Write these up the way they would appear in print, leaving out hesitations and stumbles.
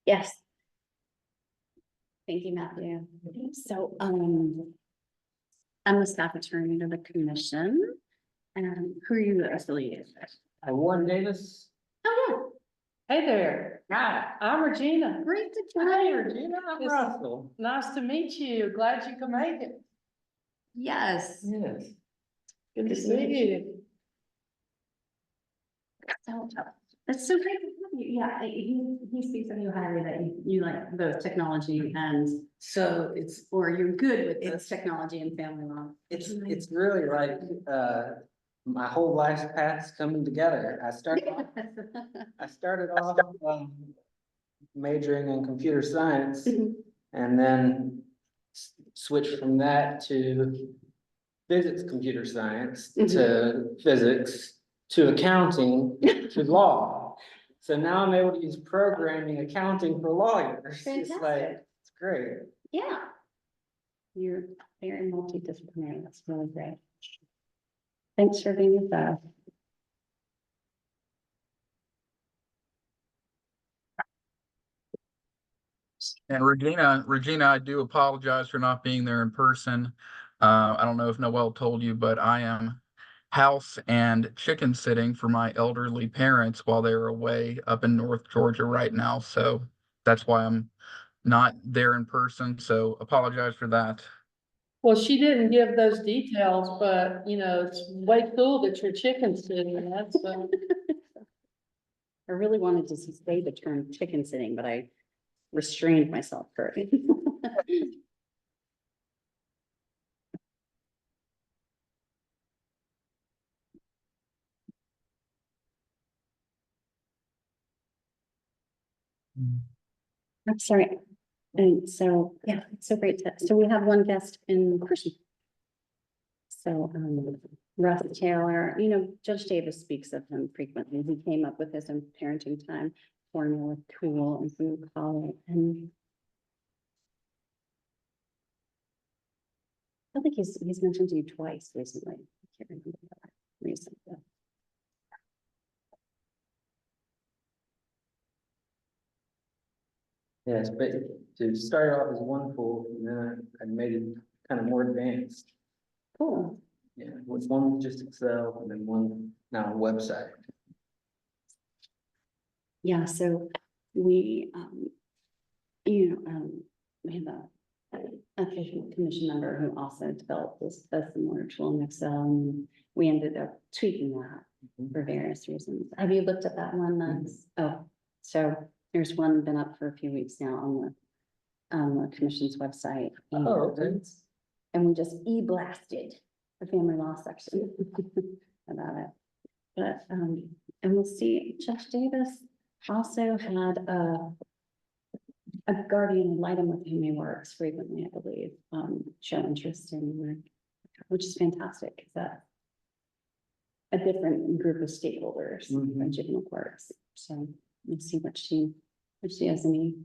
Yes. Thank you, Matthew. So, I'm the staff attorney to the commission. And who are you affiliated with? Warren Davis. Oh, Hey there, Hi. I'm Regina. yeah, great to Hi, you. Regina. I'm Yes. Russell. Nice to meet you. Glad you could make it. Yes. Yes. Good to see you. So, it's so great to have you. Yeah, he speaks of you highly that you like both technology and, So it's or you're good with both It's- technology and family law. it's really like my whole life's path's coming together. I started off majoring in computer science Mhm. and then switched from that to physics, computer science, to physics, to accounting, to law. So now I'm able to use programming, accounting for lawyers. It's Fantastic. like, it's great. Yeah. You're very multidisciplinary. That's really great. Thanks for being with us. And Regina, I do apologize for not being there in person. I don't know if Noel told you, but I am house and chicken sitting for my elderly parents while they're away up in North Georgia right now. So that's why I'm not there in person. So apologize for that. Well, she didn't give those details, but you know, it's way cool that your chicken's sitting in that, so. I really wanted to say the term chicken sitting, but I restrained myself for it. I'm sorry. And so, yeah, it's so great to, so we have one guest in person. So, Russ Taylor, you know, Judge Davis speaks of him frequently. He came up with his own parenting time formula tool and some call it, and I think he's mentioned to you twice recently. I can't remember that recently. Yes, but to start off as one tool, and then I made it kind of more advanced. Cool. Yeah, with one just Excel and then one now a website. Yeah, so we, we have a commission member who also developed this, a similar tool in Excel, and we ended up tweaking that for various reasons. Have you looked at that one? That's, oh, so there's one been up for a few weeks now on the commission's website. Oh, okay. And we just e-blasted the family law section about it. But, and we'll see, Judge Davis also had a guardian ad litem with whom he works frequently, I believe, show interest in work, which is fantastic, because that's a different group of stakeholders in juvenile courts. So we'll see what she has any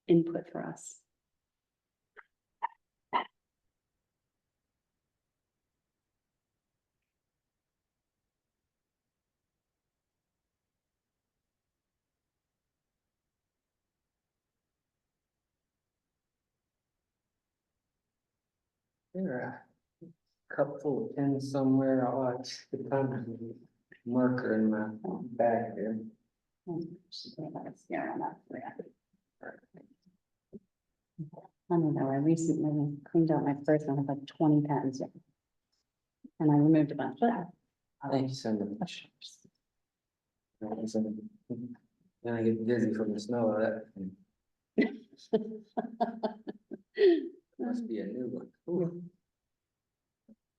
input for us. There a cup full of pens somewhere. I'll watch the time marker in my bag there. I don't know, I recently cleaned out my purse and I had like 20 pens. And I removed a bunch, but Thank you so much. Then I get dizzy from the smell of that. Must be a new one. Ooh.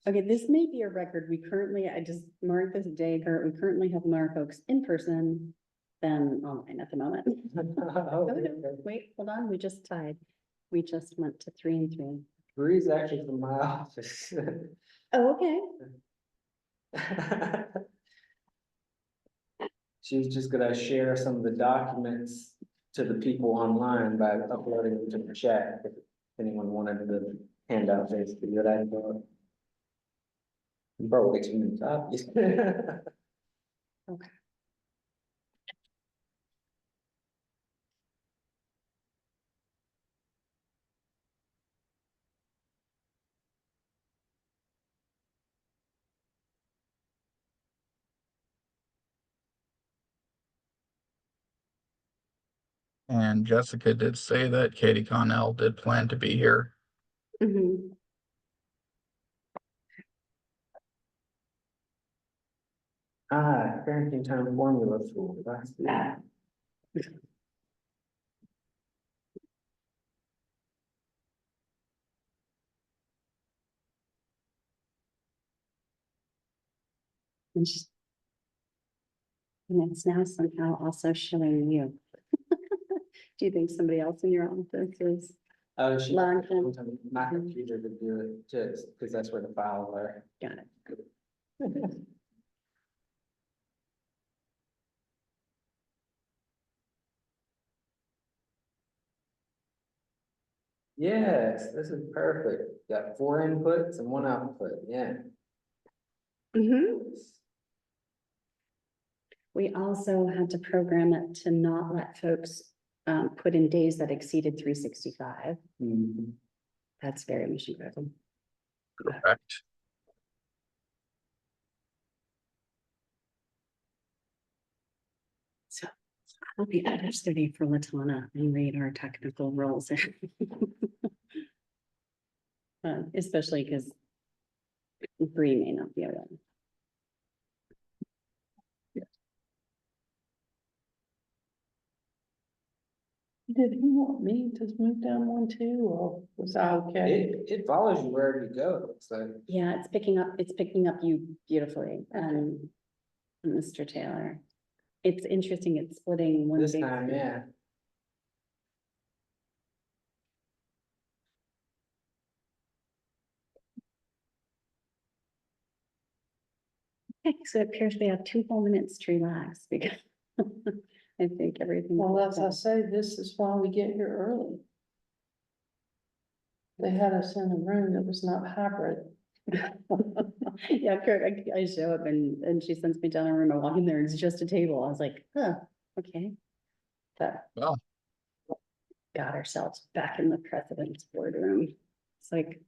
okay, this may be a record. We currently, I just marked this day, we currently have more folks in person than online at the moment. Oh, Oh, no, okay. wait, hold on, we just tied. We just went to 3 and 3. Bree's actually from my office. Oh, okay. She was just gonna share some of the documents to the people online by uploading them to the chat. If anyone wanted the handout, basically, that I brought. Bro, way too many copies. Okay. And Jessica did say that Katie Connell did plan to be here. Mhm. Parenting time formula school, that's good. And she's- and it's now somehow also showing you. Do you think somebody else in your office is? Oh, she, Learn from- my computer to do it, just, because that's where the files are. Got it. Yes, this is perfect. Got 4 inputs and 1 output, yeah. Mhm. We also had to program it to not let folks put in days that exceeded 365. Mhm. That's very mission critical. Correct. So I'll be yesterday for Latana and read our technical roles. Especially because Bree may not be around. Did he want me to move down one too, or was I okay? It follows you wherever you go, so. Yeah, it's picking up you beautifully, Mr. Taylor. It's interesting, it's splitting one This big. time, yeah. Okay, so it appears we have 2 whole minutes to relax because I think everything. Well, as I say, this is why we get here early. They had us in a room that was not hybrid. Yeah, Kurt, I show up and she sends me down a room, I walk in there, it's just a table, I was like, huh, okay. So Well, got ourselves back in the president's boardroom. It's like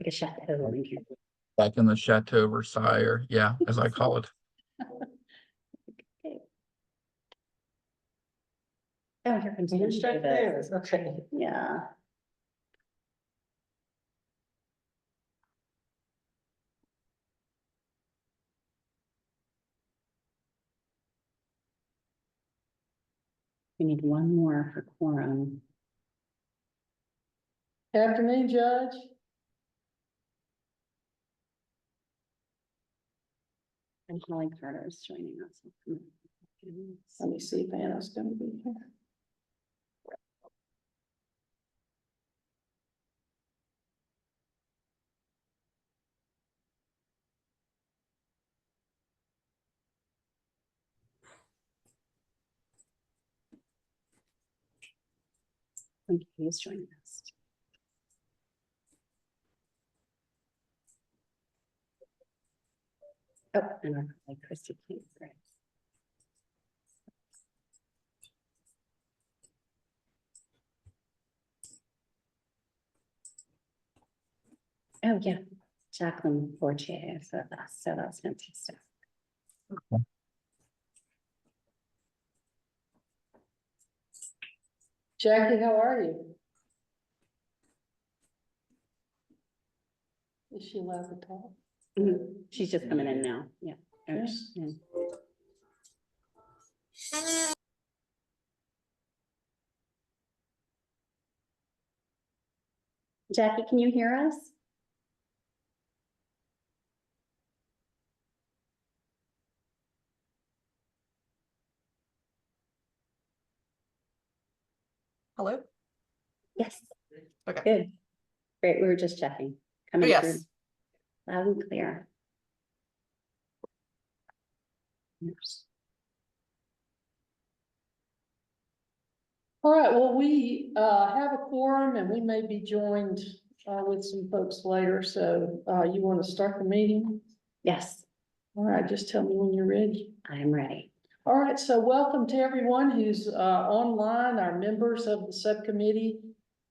a chateau in here. back in the Chateau Versailles, or yeah, as I call it. Okay. Oh, here comes You're Mr. straight Davis. there, okay. Yeah. We need one more for quorum. Afternoon, Judge. And Holly Carter is joining us. Let me see if Anna's gonna be here. I think he's joining us. Oh, and our colleague Christy King. Great. Oh, yeah, Jacqueline Fortier, so that's fantastic. Jackie, how are you? Is she allowed to talk? Mhm. She's just coming in now, yeah. Okay. Yes. Yeah. Jackie, can you hear us? Hello? Yes. Okay. Good. Great, we were just checking. Oh, Coming yes. through loud and clear. Yes. All right, well, we have a quorum and we may be joined with some folks later, so you want to start the meeting? Yes, All right, just tell me when you're ready. I am ready. All right, so welcome to everyone who's online, our members of the subcommittee,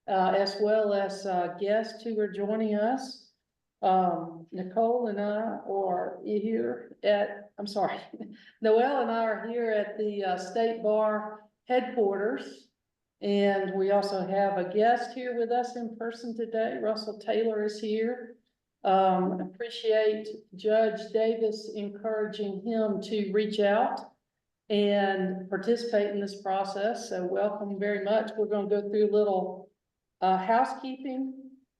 as well as guests who are joining us. Nicole and I are here at, I'm sorry, Noelle and I are here at the State Bar headquarters. And we also have a guest here with us in person today. Russell Taylor is here. Appreciate Judge Davis encouraging him to reach out and participate in this process. So welcome very much. We're going to go through a little housekeeping.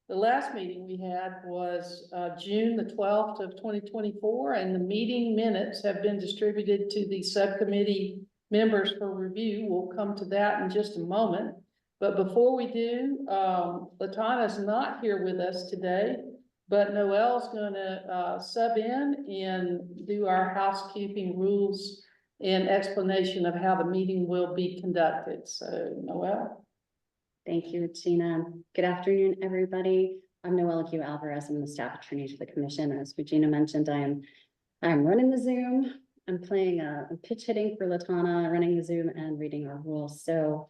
The last meeting we had was June the 12th of 2024, and the meeting minutes have been distributed to the subcommittee members for review. We'll come to that in just a moment. But before we do, LaTana's not here with us today, but Noel's gonna sub in and do our housekeeping rules and explanation of how the meeting will be conducted. So Noel. Thank you, Regina. Good afternoon, everybody. I'm Noelle Q. Alvarez. I'm the staff attorney to the commission. As Regina mentioned, I'm running the Zoom. I'm playing I'm pitch hitting for LaTana, running the Zoom and reading our rules. So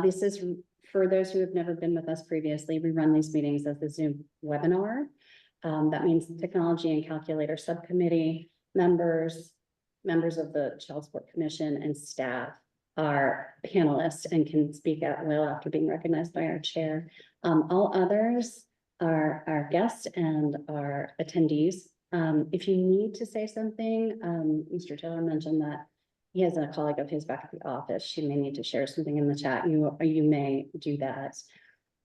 this is for those who have never been with us previously. We run these meetings as the Zoom webinar. That means technology and calculator subcommittee members of the Child Support Commission and staff are panelists and can speak at will after being recognized by our chair. All others are our guests and our attendees. If you need to say something, Mr. Taylor mentioned that he has a colleague of his back at the office. She may need to share something in the chat. You may do that.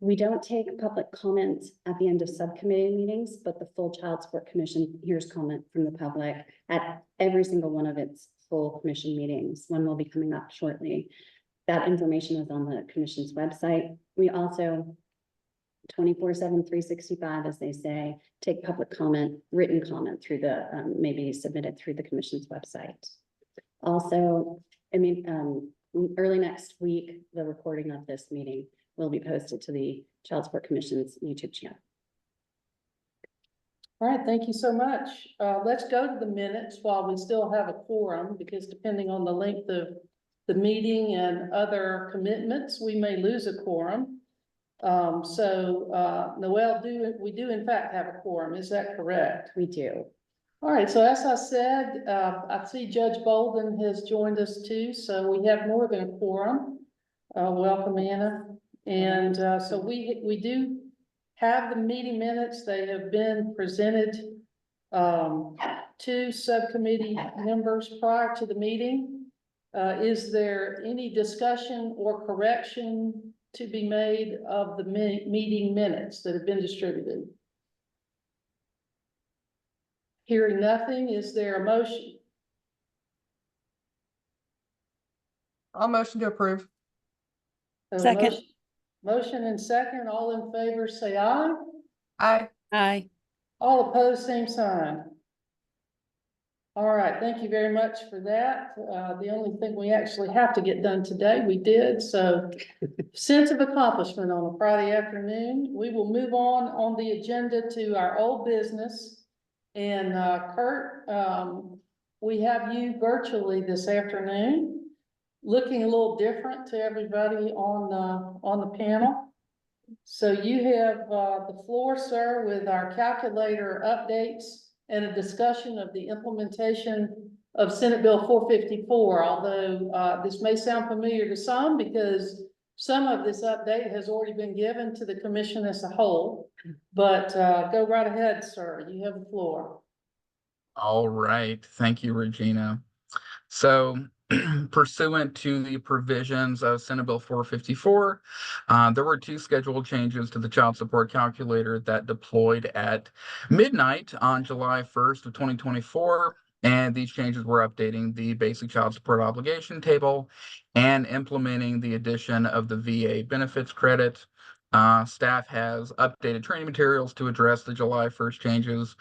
We don't take public comment at the end of subcommittee meetings, but the full Child Support Commission hears comment from the public at every single one of its full commission meetings. One will be coming up shortly. That information is on the commission's website. We also 24/7, 365, as they say, take public comment, written comment through the, maybe submitted through the commission's website. Also, early next week, the recording of this meeting will be posted to the Child Support Commission's YouTube channel. All right, thank you so much. Let's go to the minutes while we still have a quorum, because depending on the length of the meeting and other commitments, we may lose a quorum. Noel, we do in fact have a quorum, is that correct? We do. All right, so as I said, I see Judge Bolden has joined us too, so we have more than a quorum. Welcome, Anna. And so we do have the meeting minutes. They have been presented to subcommittee members prior to the meeting. Is there any discussion or correction to be made of the meeting minutes that have been distributed? Hearing nothing, is there a motion? I'll motion to approve. Second. Motion and second, all in favor, say aye. Aye. Aye. All opposed, same sign. All right, thank you very much for that. The only thing we actually have to get done today, we did, so sense of accomplishment on a Friday afternoon. We will move on the agenda to our old business. And Kurt, we have you virtually this afternoon, looking a little different to everybody on the panel. So you have the floor, sir, with our calculator updates and a discussion of the implementation of Senate Bill 454, although this may sound familiar to some because some of this update has already been given to the commission as a whole. But go right ahead, sir. You have the floor. All right. Thank you, Regina. So pursuant to the provisions of Senate Bill 454, there were two scheduled changes to the child support calculator that deployed at midnight on July 1st of 2024. And these changes were updating the basic child support obligation table and implementing the addition of the VA benefits credit. Staff has updated training materials to address the July 1st changes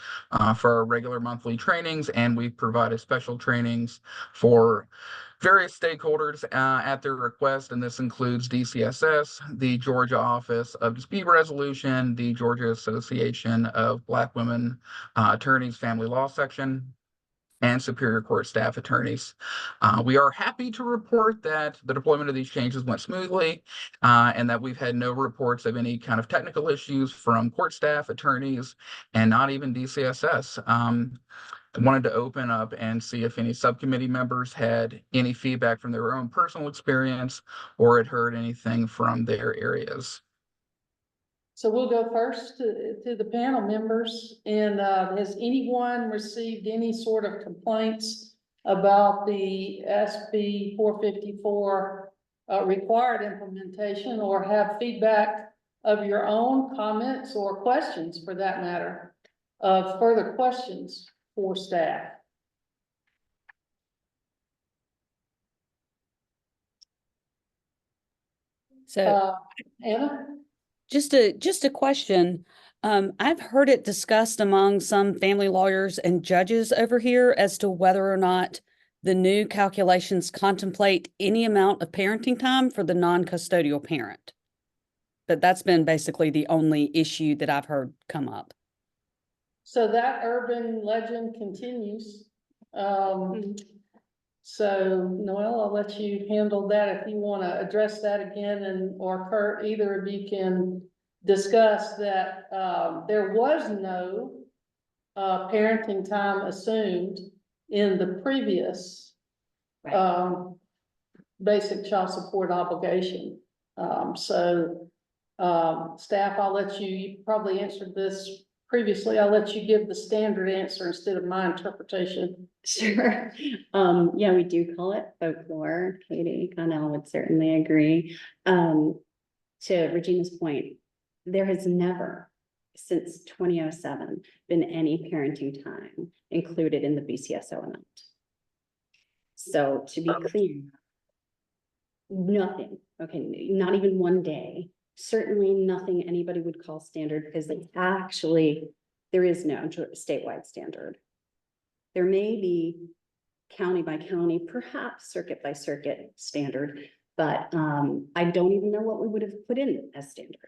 for our regular monthly trainings, and we've provided special trainings for various stakeholders at their request, and this includes DCSS, the Georgia Office of Dispute Resolution, the Georgia Association of Black Women Attorneys Family Law Section, and Superior Court staff attorneys. We are happy to report that the deployment of these changes went smoothly and that we've had no reports of any kind of technical issues from court staff, attorneys, and not even DCSS. I wanted to open up and see if any subcommittee members had any feedback from their own personal experience or had heard anything from their areas. So we'll go first to the panel members, and has anyone received any sort of complaints about the SB 454 required implementation, or have feedback of your own comments or questions for that matter, further questions for staff? So Anna? just a question. I've heard it discussed among some family lawyers and judges over here as to whether or not the new calculations contemplate any amount of parenting time for the non-custodial parent. But that's been basically the only issue that I've heard come up. So that urban legend continues. So Noelle, I'll let you handle that if you want to address that again, and or Kurt, either of you can discuss that. There was no parenting time assumed in the previous basic child support obligation. Staff, I'll let you probably answered this previously. I'll let you give the standard answer instead of my interpretation. Sure. Yeah, we do call it folklore. Katie Connell would certainly agree. To Regina's point, there has never, since 2007, been any parenting time included in the BCSO amount. So to be clear, nothing, okay, not even one day, certainly nothing anybody would call standard, because there is no statewide standard. There may be county by county, perhaps circuit by circuit standard, but I don't even know what we would have put in as standard.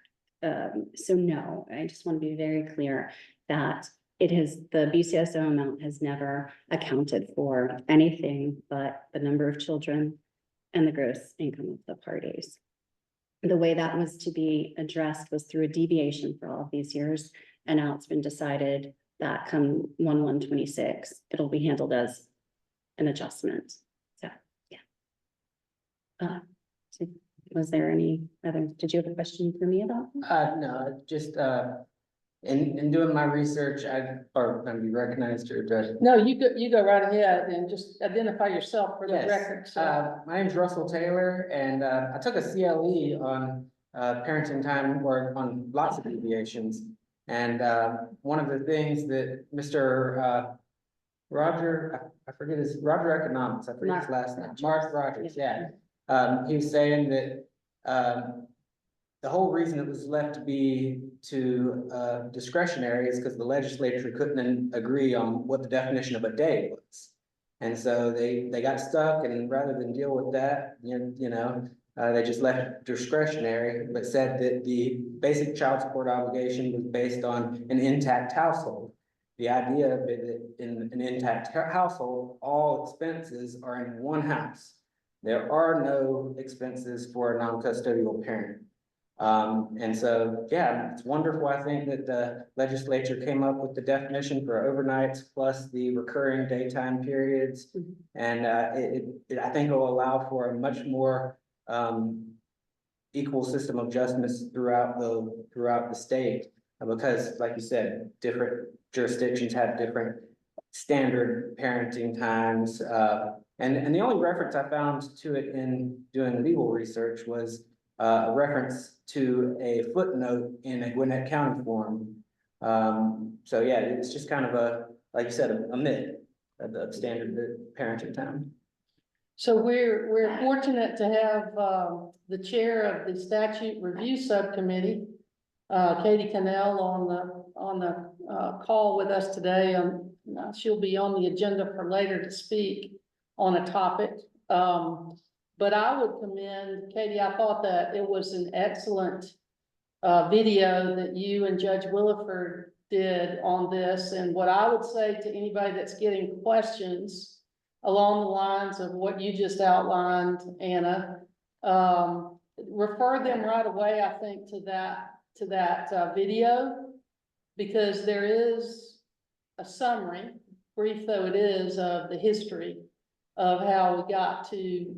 So no, I just want to be very clear that the BCSO amount has never accounted for anything but the number of children and the gross income of the parties. The way that was to be addressed was through a deviation for all of these years, and now it's been decided that come 1/1/26, it'll be handled as an adjustment. So, yeah. So was there any other, did you have a question for me about that? No, just, in doing my research, let me recognize your address. No, you go right ahead and just identify yourself for the Yes, record. So. my name's Russell Taylor, and I took a CLE on parenting time, or on lots of deviations. And one of the things that Mr. Roger, I forget Roger Economics, I forget his last name, Mark Rogers, yeah. He was saying that the whole reason it was left to be discretionary is because the legislature couldn't agree on what the definition of a day was. And so they got stuck, and rather than deal with that, they just left it discretionary, but said that the basic child support obligation was based on an intact household. The idea of it, in an intact household, all expenses are in one house. There are no expenses for a non-custodial parent. And so, yeah, it's wonderful. I think that the legislature came up with the definition for overnights plus the recurring daytime periods. And I think it will allow for a much more equal system of justice throughout the state, because, like you said, different jurisdictions have different standard parenting times. And the only reference I found to it in doing legal research was a reference to a footnote in a Gwinnett County form. So yeah, it's just kind of like you said, a myth of the standard parenting time. So we're fortunate to have the chair of the statute review subcommittee, Katie Cannell, on the call with us today. She'll be on the agenda for later to speak on a topic. But I would commend, Katie, I thought that it was an excellent video that you and Judge Williford did on this. And what I would say to anybody that's getting questions along the lines of what you just outlined, Anna, refer them right away, I think, to that video, because there is a summary brief though it is, of the history of how we got to,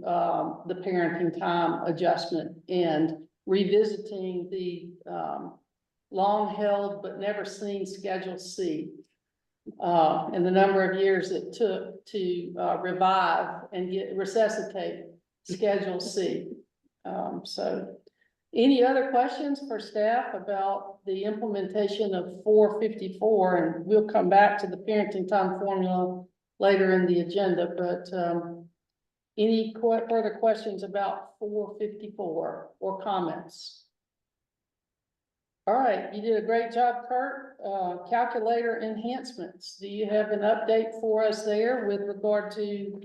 the parenting time adjustment and revisiting the, long-held but never seen Schedule C. And the number of years it took to, revive and resuscitate Schedule C. So any other questions for staff about the implementation of 454? And we'll come back to the parenting time formula later in the agenda, but, any further questions about 454 or comments? All right, you did a great job, Kurt. Calculator enhancements. Do you have an update for us there with regard to,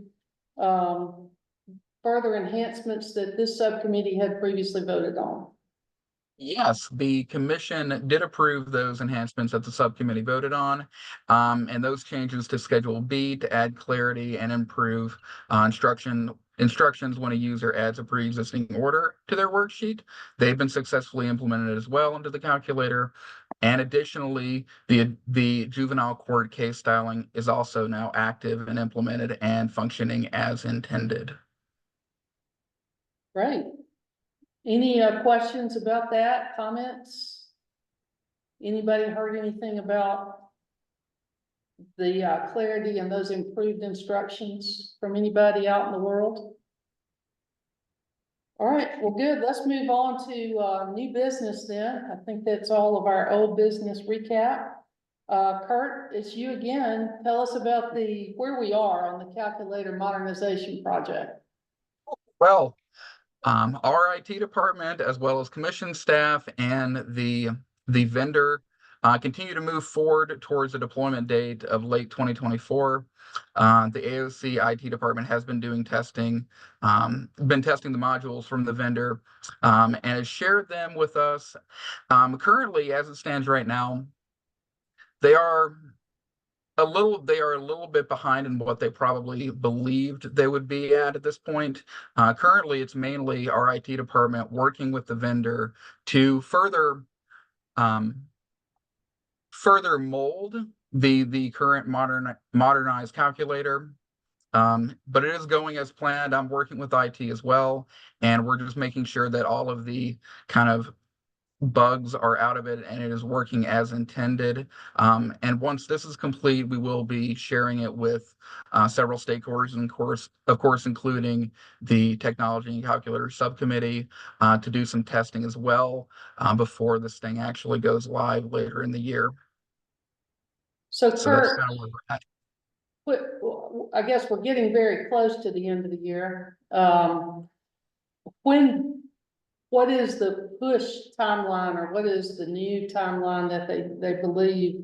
further enhancements that this subcommittee had previously voted on? Yes, the commission did approve those enhancements that the subcommittee voted on. And those changes to Schedule B to add clarity and improve instructions when a user adds a pre-existing order to their worksheet. They've been successfully implemented as well into the calculator. And additionally, the juvenile court case styling is also now active and implemented and functioning as intended. Great. Any questions about that, comments? Anybody heard anything about the clarity and those improved instructions from anybody out in the world? All right, well, good. Let's move on to new business then. I think that's all of our old business recap. Kurt, it's you again. Tell us about where we are on the calculator modernization project. Well, our IT department, as well as commission staff and the vendor, continue to move forward towards a deployment date of late 2024. The AOC IT department has been doing testing, been testing the modules from the vendor, and has shared them with us. Currently, as it stands right now, they are a little bit behind in what they probably believed they would be at this point. Currently, it's mainly our IT department working with the vendor to further mold the current modernized calculator. But it is going as planned. I'm working with IT as well, and we're just making sure that all of the kind of bugs are out of it and it is working as intended. And once this is complete, we will be sharing it with several stakeholders, and of course, including the technology and calculator subcommittee to do some testing as well before this thing actually goes live later in the year. So So that's Kurt, kind of where we're at. I guess we're getting very close to the end of the year. What is the push timeline, or what is the new timeline that they believe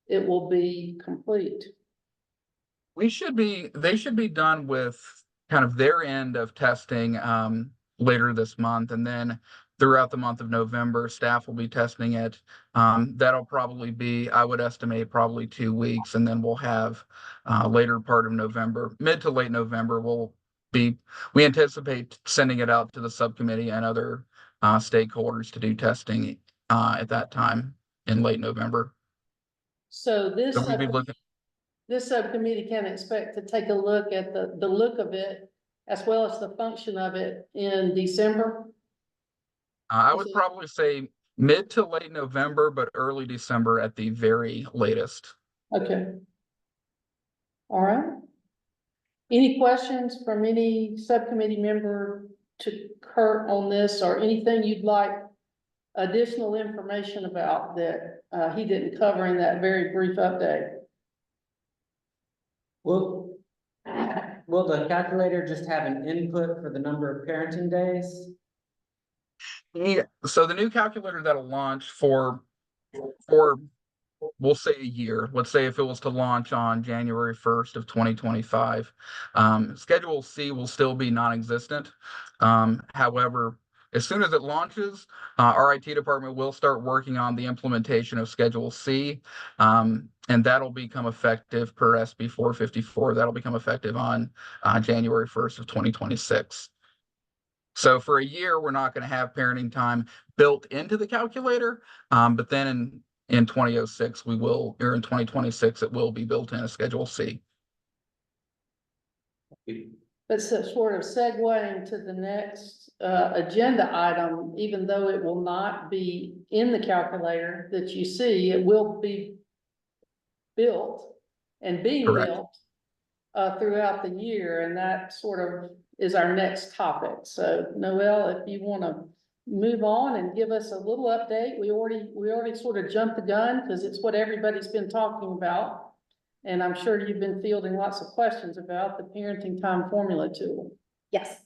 it will be complete? They should be done with kind of their end of testing later this month, and then throughout the month of November, staff will be testing it. That'll probably be, I would estimate, probably 2 weeks, and then we'll have later part of November, mid to late November, we anticipate sending it out to the subcommittee and other stakeholders to do testing at that time in late November. So this So we'll be looking. this subcommittee can expect to take a look at the look of it as well as the function of it in December. I would probably say mid to late November, but early December at the very latest. Okay. All right. Any questions from any subcommittee member to Kurt on this, or anything you'd like additional information about that he didn't cover in that very brief update? Will the calculator just have an input for the number of parenting days? Yeah, so the new calculator that'll launch for we'll say a year. Let's say if it was to launch on January 1st of 2025, Schedule C will still be non-existent. However, as soon as it launches, our IT department will start working on the implementation of Schedule C, and that'll become effective per SB 454. That'll become effective on January 1st of 2026. So for a year, we're not going to have parenting time built into the calculator, but then in 2006, or in 2026, it will be built in a Schedule C. But so sort of segueing to the next agenda item, even though it will not be in the calculator that you see, it will be built and being Correct. built throughout the year, and that sort of is our next topic. So Noel, if you want to move on and give us a little update, we already sort of jumped the gun because it's what everybody's been talking about. And I'm sure you've been fielding lots of questions about the parenting time formula tool. Yes.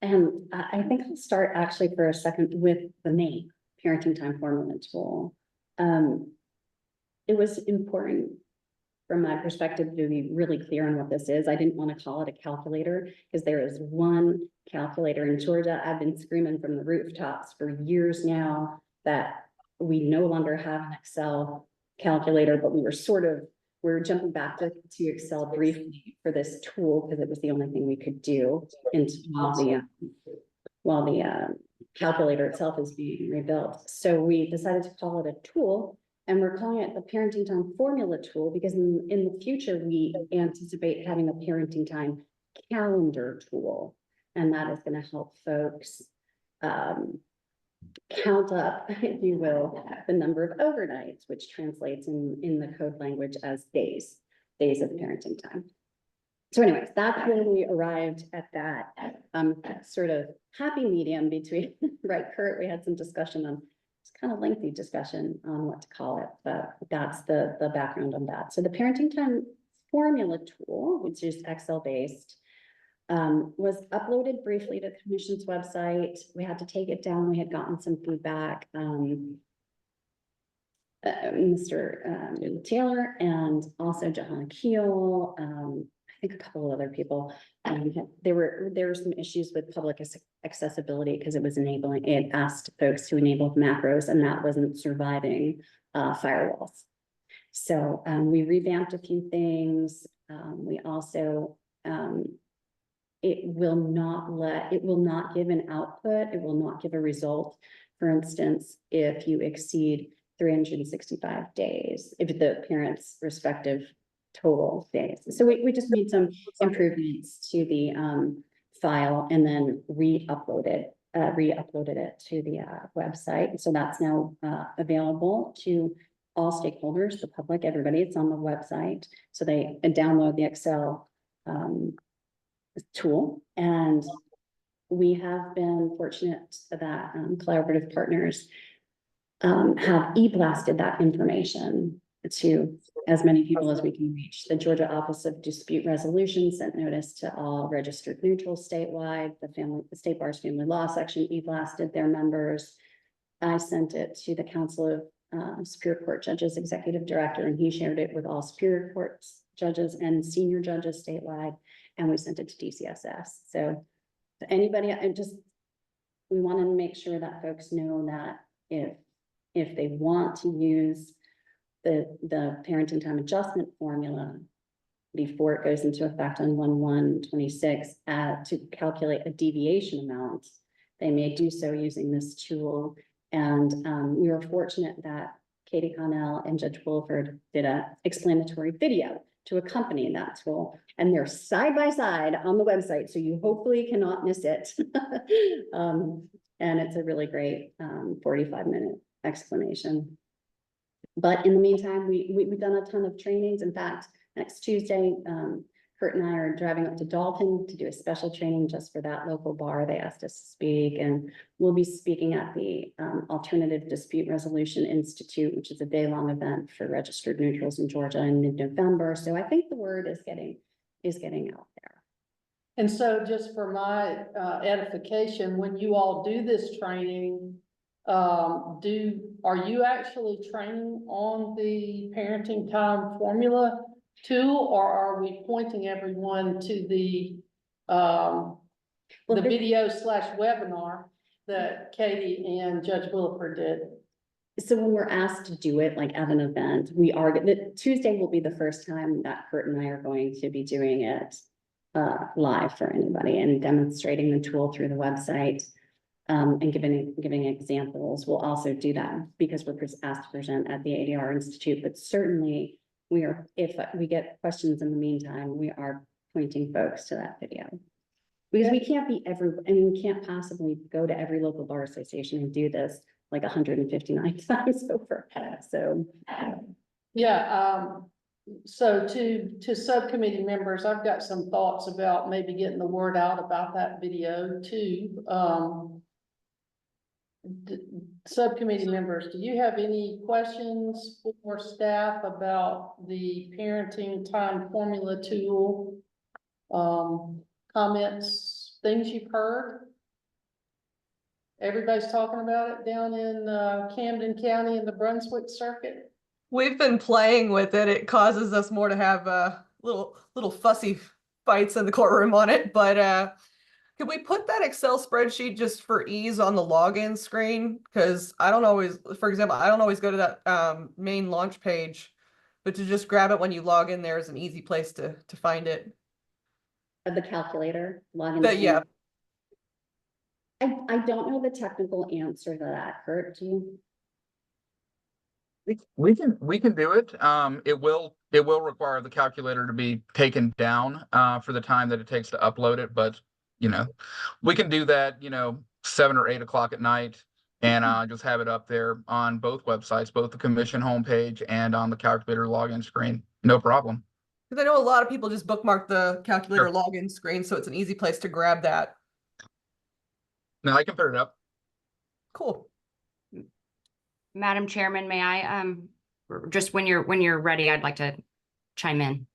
And I think I'll start actually for a second with the name, Parenting Time Formula Tool. It was important from my perspective to be really clear on what this is. I didn't want to call it a calculator because there is one calculator in Georgia. I've been screaming from the rooftops for years now that we no longer have an Excel calculator, but we were jumping back to Excel briefly for this tool because it was the only thing we could do while the calculator itself is being rebuilt. So we decided to call it a tool, and we're calling it the Parenting Time Formula Tool because in the future, we anticipate having a parenting time calendar tool. And that is going to help folks count up, if you will, the number of overnights, which translates in the code language as days of parenting time. So anyways, that's where we arrived at that sort of happy medium between, right, Kurt, we had some discussion on, it's kind of lengthy discussion on what to call it, but that's the background on that. So the Parenting Time Formula Tool, which is Excel based, was uploaded briefly to the commission's website. We had to take it down. We had gotten some feedback. Mr. Taylor and also Johanna Keel, I think a couple of other people. There were some issues with public accessibility because it asked folks to enable macros, and that wasn't surviving firewalls. So we revamped a few things. We also it will not give an output. It will not give a result. For instance, if you exceed 365 days, if the parent's respective total days. So we just made some improvements to the file and then re-uploaded it to the website. So that's now available to all stakeholders, the public, everybody. It's on the website. So they download the Excel tool, and we have been fortunate that collaborative partners have e-blasted that information to as many people as we can reach. The Georgia Office of Dispute Resolution sent notice to all registered neutrals statewide. The State Bar's Family Law Section e-blasted their members. I sent it to the Council of Superior Court Judges Executive Director, and he shared it with all Superior Court judges and senior judges statewide. And we sent it to DCSS. So anybody, we want to make sure that folks know that if they want to use the parenting time adjustment formula before it goes into effect on 1/1/26 to calculate a deviation amount, they may do so using this tool. And we were fortunate that Katie Connell and Judge Wilford did an explanatory video to accompany that tool, and they're side by side on the website, so you hopefully cannot miss it. And it's a really great 45-minute explanation. But in the meantime, we've done a ton of trainings. In fact, next Tuesday, Kurt and I are driving up to Dalton to do a special training just for that local bar. They asked us to speak, and we'll be speaking at the Alternative Dispute Resolution Institute, which is a day-long event for registered neutrals in Georgia in mid-November. So I think the word is getting out there. And so just for my edification, when you all do this training, are you actually training on the parenting time formula tool, or are we pointing everyone to the video / webinar that Katie and Judge Williford did? So when we're asked to do it like at an event, Tuesday will be the first time that Kurt and I are going to be doing it live for anybody and demonstrating the tool through the website. and giving examples. We'll also do that because we're asked to present at the ADR Institute, but certainly if we get questions in the meantime, we are pointing folks to that video. Because we can't be we can't possibly go to every local bar association and do this like 159 times over. So. Yeah, so to subcommittee members, I've got some thoughts about maybe getting the word out about that video too. Subcommittee members, do you have any questions for staff about the parenting time formula tool? Comments, things you've heard? Everybody's talking about it down in Camden County in the Brunswick circuit. We've been playing with it. It causes us more to have little fussy fights in the courtroom on it, but could we put that Excel spreadsheet just for ease on the login screen? Because I don't always, for example, I don't always go to that main launch page, but to just grab it when you log in there is an easy place to find it. The calculator, login. But yeah, I don't know the technical answer to that, Kurt, do you? We can do it. It will require the calculator to be taken down for the time that it takes to upload it, but we can do that, 7 or 8 o'clock at night and just have it up there on both websites, both the commission homepage and on the calculator login screen. No problem. because I know a lot of people just bookmark the calculator login screen, so it's an easy place to grab that. No, I can put it up. Cool. Madam Chairman, may I, just when you're ready, I'd like to chime in.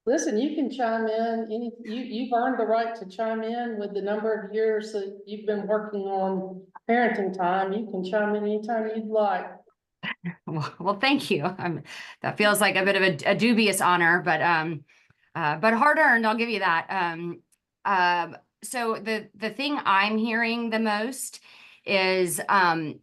Listen, you can chime in, you've earned the right to chime in with the number of years that you've been working on parenting time. You can chime in anytime you'd like. Well, thank you. That feels like a bit of a dubious honor, but hard earned, I'll give you that. So the thing I'm hearing the most is, hey,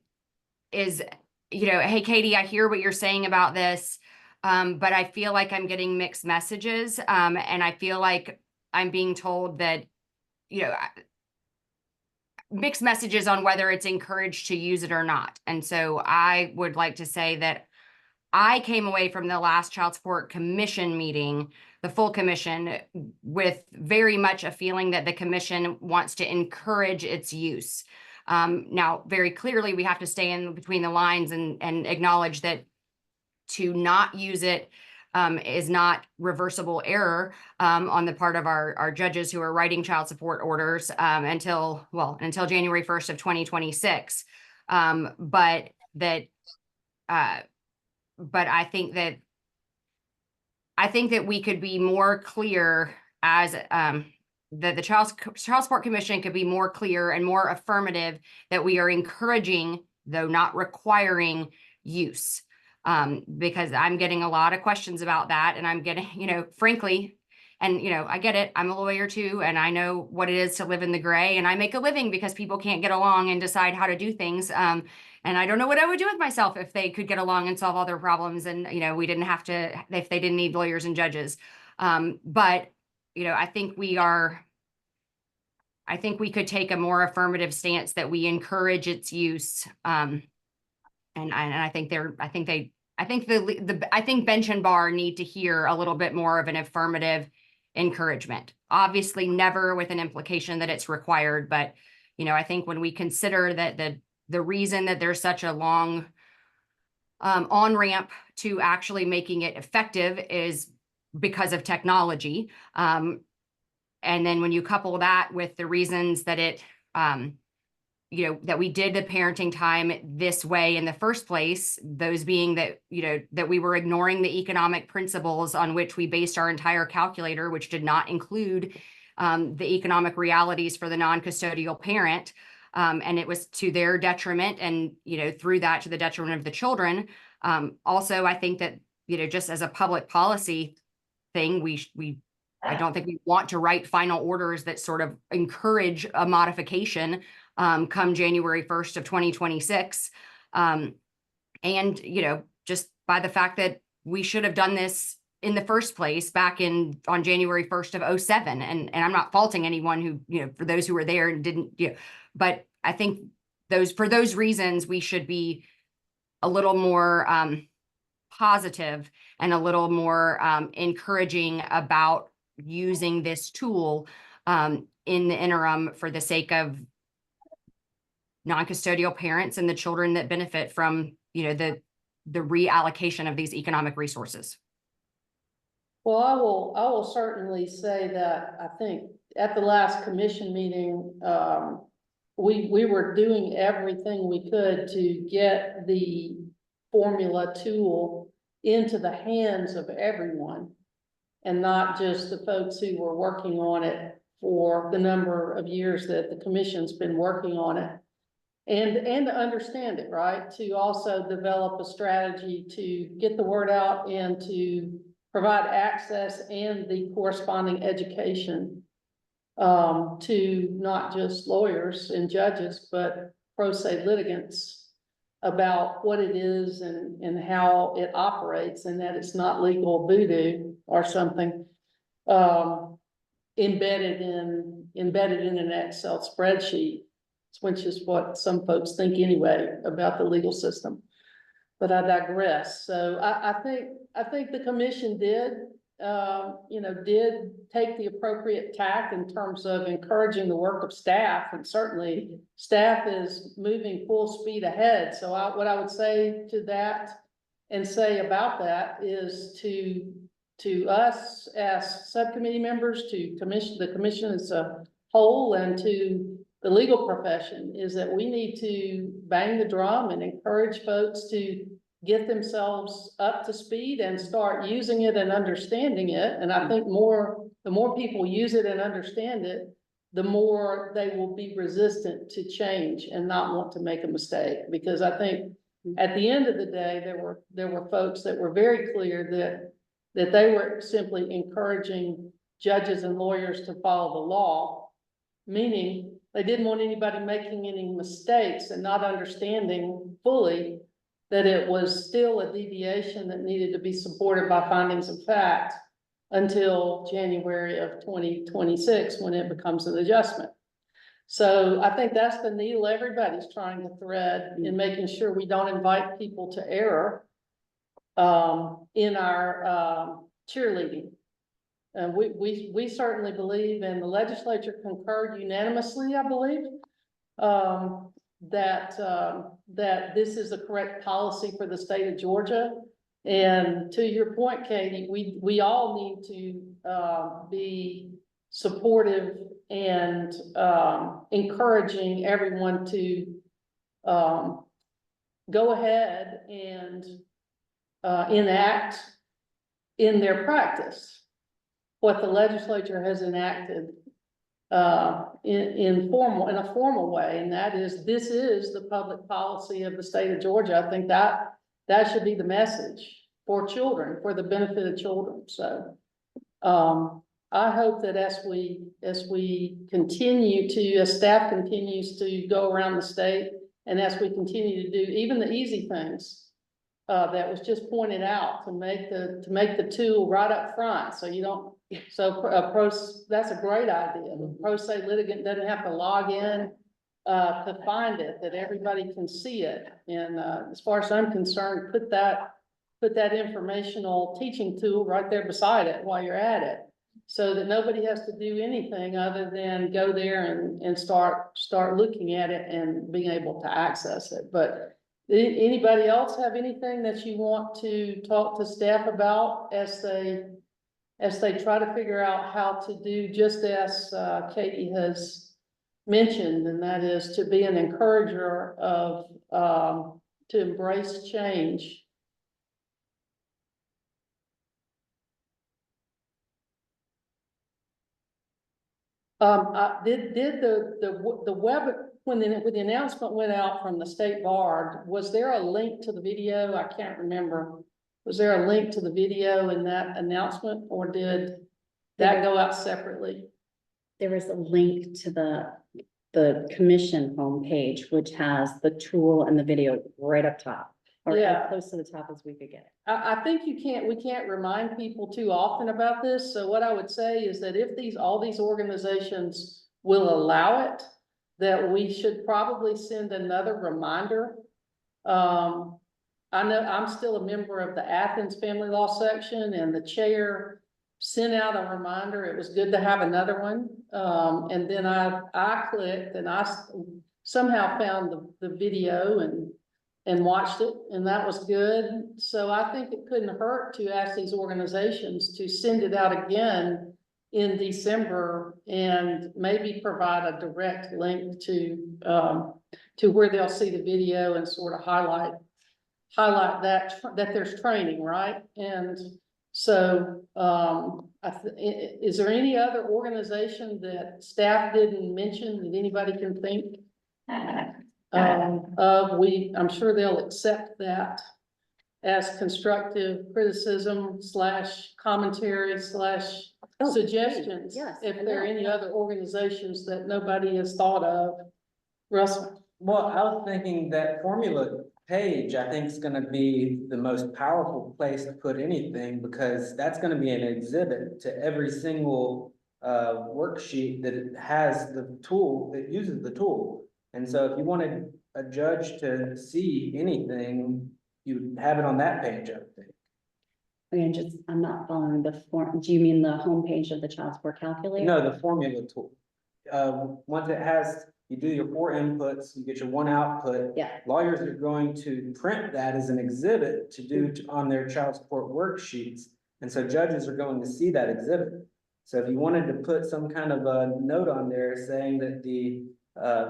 Katie, I hear what you're saying about this. But I feel like I'm getting mixed messages. And I feel like I'm being told that, mixed messages on whether it's encouraged to use it or not. And so I would like to say that I came away from the last Child Support Commission meeting, the full commission, with very much a feeling that the commission wants to encourage its use. Now, very clearly, we have to stay in between the lines and acknowledge that to not use it is not reversible error on the part of our judges who are writing child support orders until January 1st of 2026. But I think that we could be more clear as the Child Support Commission could be more clear and more affirmative that we are encouraging, though not requiring, use. Because I'm getting a lot of questions about that, and I'm getting, frankly, and, I get it. I'm a lawyer too, and I know what it is to live in the gray, and I make a living because people can't get along and decide how to do things. And I don't know what I would do with myself if they could get along and solve all their problems, and, we didn't have to, if they didn't need lawyers and judges. But, I think we could take a more affirmative stance that we encourage its use. And I think bench and bar need to hear a little bit more of an affirmative encouragement. Obviously, never with an implication that it's required, but I think when we consider that the reason that there's such a long on-ramp to actually making it effective is because of technology. And then when you couple that with the reasons that it that we did the parenting time this way in the first place, those being that, that we were ignoring the economic principles on which we based our entire calculator, which did not include the economic realities for the non-custodial parent. And it was to their detriment and, through that to the detriment of the children. Also, I think that, just as a public policy thing, I don't think we want to write final orders that sort of encourage a modification come January 1st of 2026. And, just by the fact that we should have done this in the first place back on January 1st of 2007. And I'm not faulting anyone who, for those who were there and didn't, but I think for those reasons, we should be a little more positive and a little more encouraging about using this tool in the interim for the sake of non-custodial parents and the children that benefit from, the reallocation of these economic resources. Well, I will certainly say that I think at the last commission meeting, we were doing everything we could to get the formula tool into the hands of everyone and not just the folks who were working on it for the number of years that the commission's been working on it. And to understand it, right? To also develop a strategy to get the word out and to provide access and the corresponding education to not just lawyers and judges, but pro se litigants about what it is and how it operates, and that it's not legal voodoo or something embedded in an Excel spreadsheet, which is what some folks think anyway about the legal system. But I digress. So I think the commission did take the appropriate tack in terms of encouraging the work of staff, and certainly staff is moving full speed ahead. So what I would say to that and say about that is to us as subcommittee members, to the commission as a whole, and to the legal profession, is that we need to bang the drum and encourage folks to get themselves up to speed and start using it and understanding it. And I think the more people use it and understand it, the more they will be resistant to change and not want to make a mistake. Because I think at the end of the day, there were folks that were very clear that they were simply encouraging judges and lawyers to follow the law, meaning they didn't want anybody making any mistakes and not understanding fully that it was still a deviation that needed to be supported by findings of fact until January of 2026, when it becomes an adjustment. So I think that's the needle everybody's trying to thread in making sure we don't invite people to error in our cheerleading. We certainly believe, and the legislature concurred unanimously, I believe, that this is the correct policy for the state of Georgia. And to your point, Katie, we all need to be supportive and encouraging everyone to go ahead and enact in their practice what the legislature has enacted in a formal way, and that is, this is the public policy of the state of Georgia. I think that should be the message for children, for the benefit of children. So I hope that as we continue to, as staff continues to go around the state, and as we continue to do even the easy things that was just pointed out, to make the tool right up front, so you don't. So that's a great idea. The pro se litigant doesn't have to log in to find it, that everybody can see it. And as far as I'm concerned, put that informational teaching tool right there beside it while you're at it, so that nobody has to do anything other than go there and start looking at it and being able to access it. But anybody else have anything that you want to talk to staff about as they try to figure out how to do just as Katie has mentioned, and that is to be an encourager of to embrace change? Did the web, when the announcement went out from the state bar, was there a link to the video? I can't remember. Was there a link to the video in that announcement, or did that go out separately? There was a link to the commission homepage, which has the tool and the video right up top, or Yeah. as close to the top as we could get. I think we can't remind people too often about this. So what I would say is that if all these organizations will allow it, that we should probably send another reminder. I know I'm still a member of the Athens Family Law section, and the chair sent out a reminder. It was good to have another one. And then I clicked and somehow found the video and watched it, and that was good. So I think it couldn't hurt to ask these organizations to send it out again in December and maybe provide a direct link to where they'll see the video and sort of highlight that there's training, right? And so, is there any other organization that staff didn't mention that anybody can think? I'm sure they'll accept that as constructive criticism / commentary / suggestions. Yes, If I there are will, any yeah. other organizations that nobody has thought of. Russell? Well, I was thinking that formula page, I think, is gonna be the most powerful place to put anything, because that's gonna be an exhibit to every single worksheet that it has the tool, that uses the tool. And so if you wanted a judge to see anything, you have it on that page, I would think. Okay, I'm not following the form. Do you mean the homepage of the child support calculator? No, the formula tool. Once it has, you do your 4 inputs, you get your 1 output. Yeah. Lawyers are going to print that as an exhibit to do on their child support worksheets. And so judges are going to see that exhibit. So if you wanted to put some kind of a note on there saying that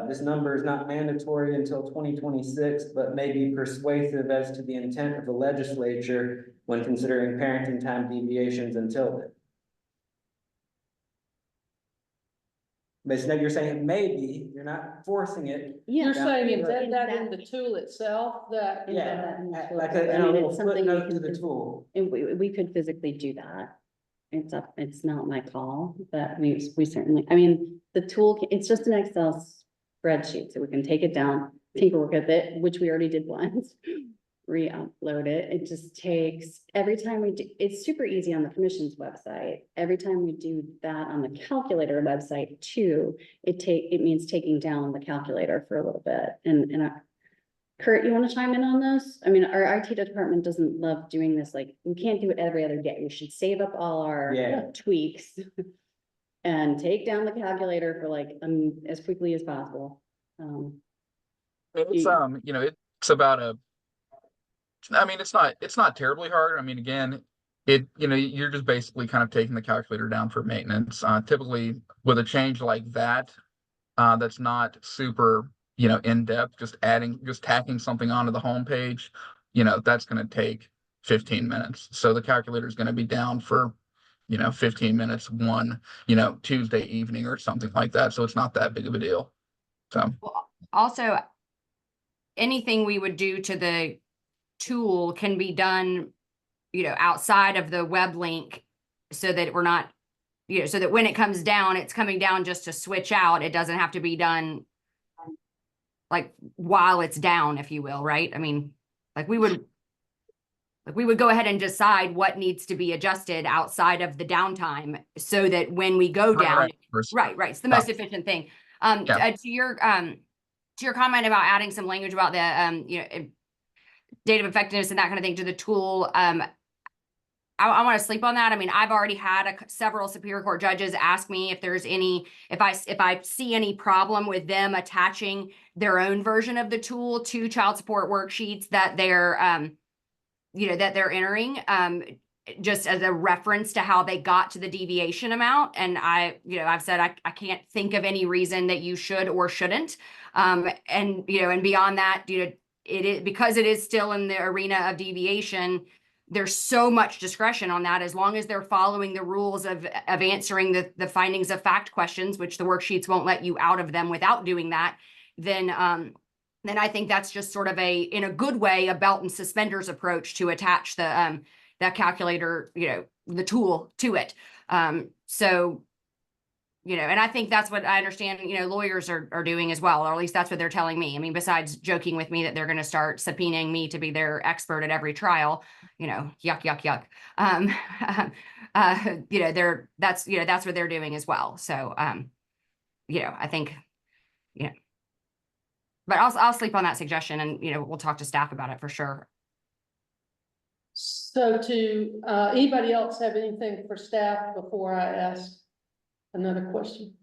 this number is not mandatory until 2026, but may be persuasive as to the intent of the legislature when considering parenting time deviations until then. But now you're saying maybe, you're not forcing it. Yeah. You're saying Yeah. embed that in the tool itself, that. Yeah, that in like the a, tool. in I a mean, little it's something you footnote to can the tool. And we could physically do that. It's not my call, but we certainly, I mean, the tool, it's just an Excel spreadsheet, so we can take it down, tinker with it, which we already did once. Re-upload it. It just takes, every time we do, it's super easy on the permissions website. Every time we do that on the calculator website too, it means taking down the calculator for a little bit. And Kurt, you want to chime in on this? I mean, our IT department doesn't love doing this. Like, we can't do it every other day. We should save up all our Yeah. tweaks and take down the calculator for like, as quickly as possible. It's you know, it's about I mean, it's not terribly hard. I mean, again, you're just basically kind of taking the calculator down for maintenance. Typically with a change like that, that's not super, in depth, just tacking something onto the home page, that's going to take 15 minutes. So the calculator is going to be down for, 15 minutes, one, Tuesday evening or something like that. So it's not that big of a deal. So Well, also, anything we would do to the tool can be done, outside of the web link, so that we're not, so that when it comes down, it's coming down just to switch out. It doesn't have to be done like while it's down, if you will, right? I mean, we would go ahead and decide what needs to be adjusted outside of the downtime, so that when we go down, right, it's the most efficient thing. To your comment about adding some language about the date of effectiveness and that kind of thing to the tool, I want to sleep on that. I mean, I've already had several Superior Court judges ask me if there's if I see any problem with them attaching their own version of the tool to child support worksheets that they're, that they're entering, just as a reference to how they got to the deviation amount. And I've said, I can't think of any reason that you should or shouldn't. And beyond that, because it is still in the arena of deviation, there's so much discretion on that, as long as they're following the rules of answering the findings of fact questions, which the worksheets won't let you out of them without doing that. Then I think that's just sort of in a good way, a belt and suspenders approach to attach the that calculator, the tool to it. So, and I think that's what I understand, lawyers are doing as well, or at least that's what they're telling me. I mean, besides joking with me that they're going to start subpoenaing me to be their expert at every trial, yuck, yuck, yuck. That's what they're doing as well. So, I think Yeah. But I'll sleep on that suggestion and, we'll talk to staff about it for sure. So anybody else have anything for staff before I ask another question?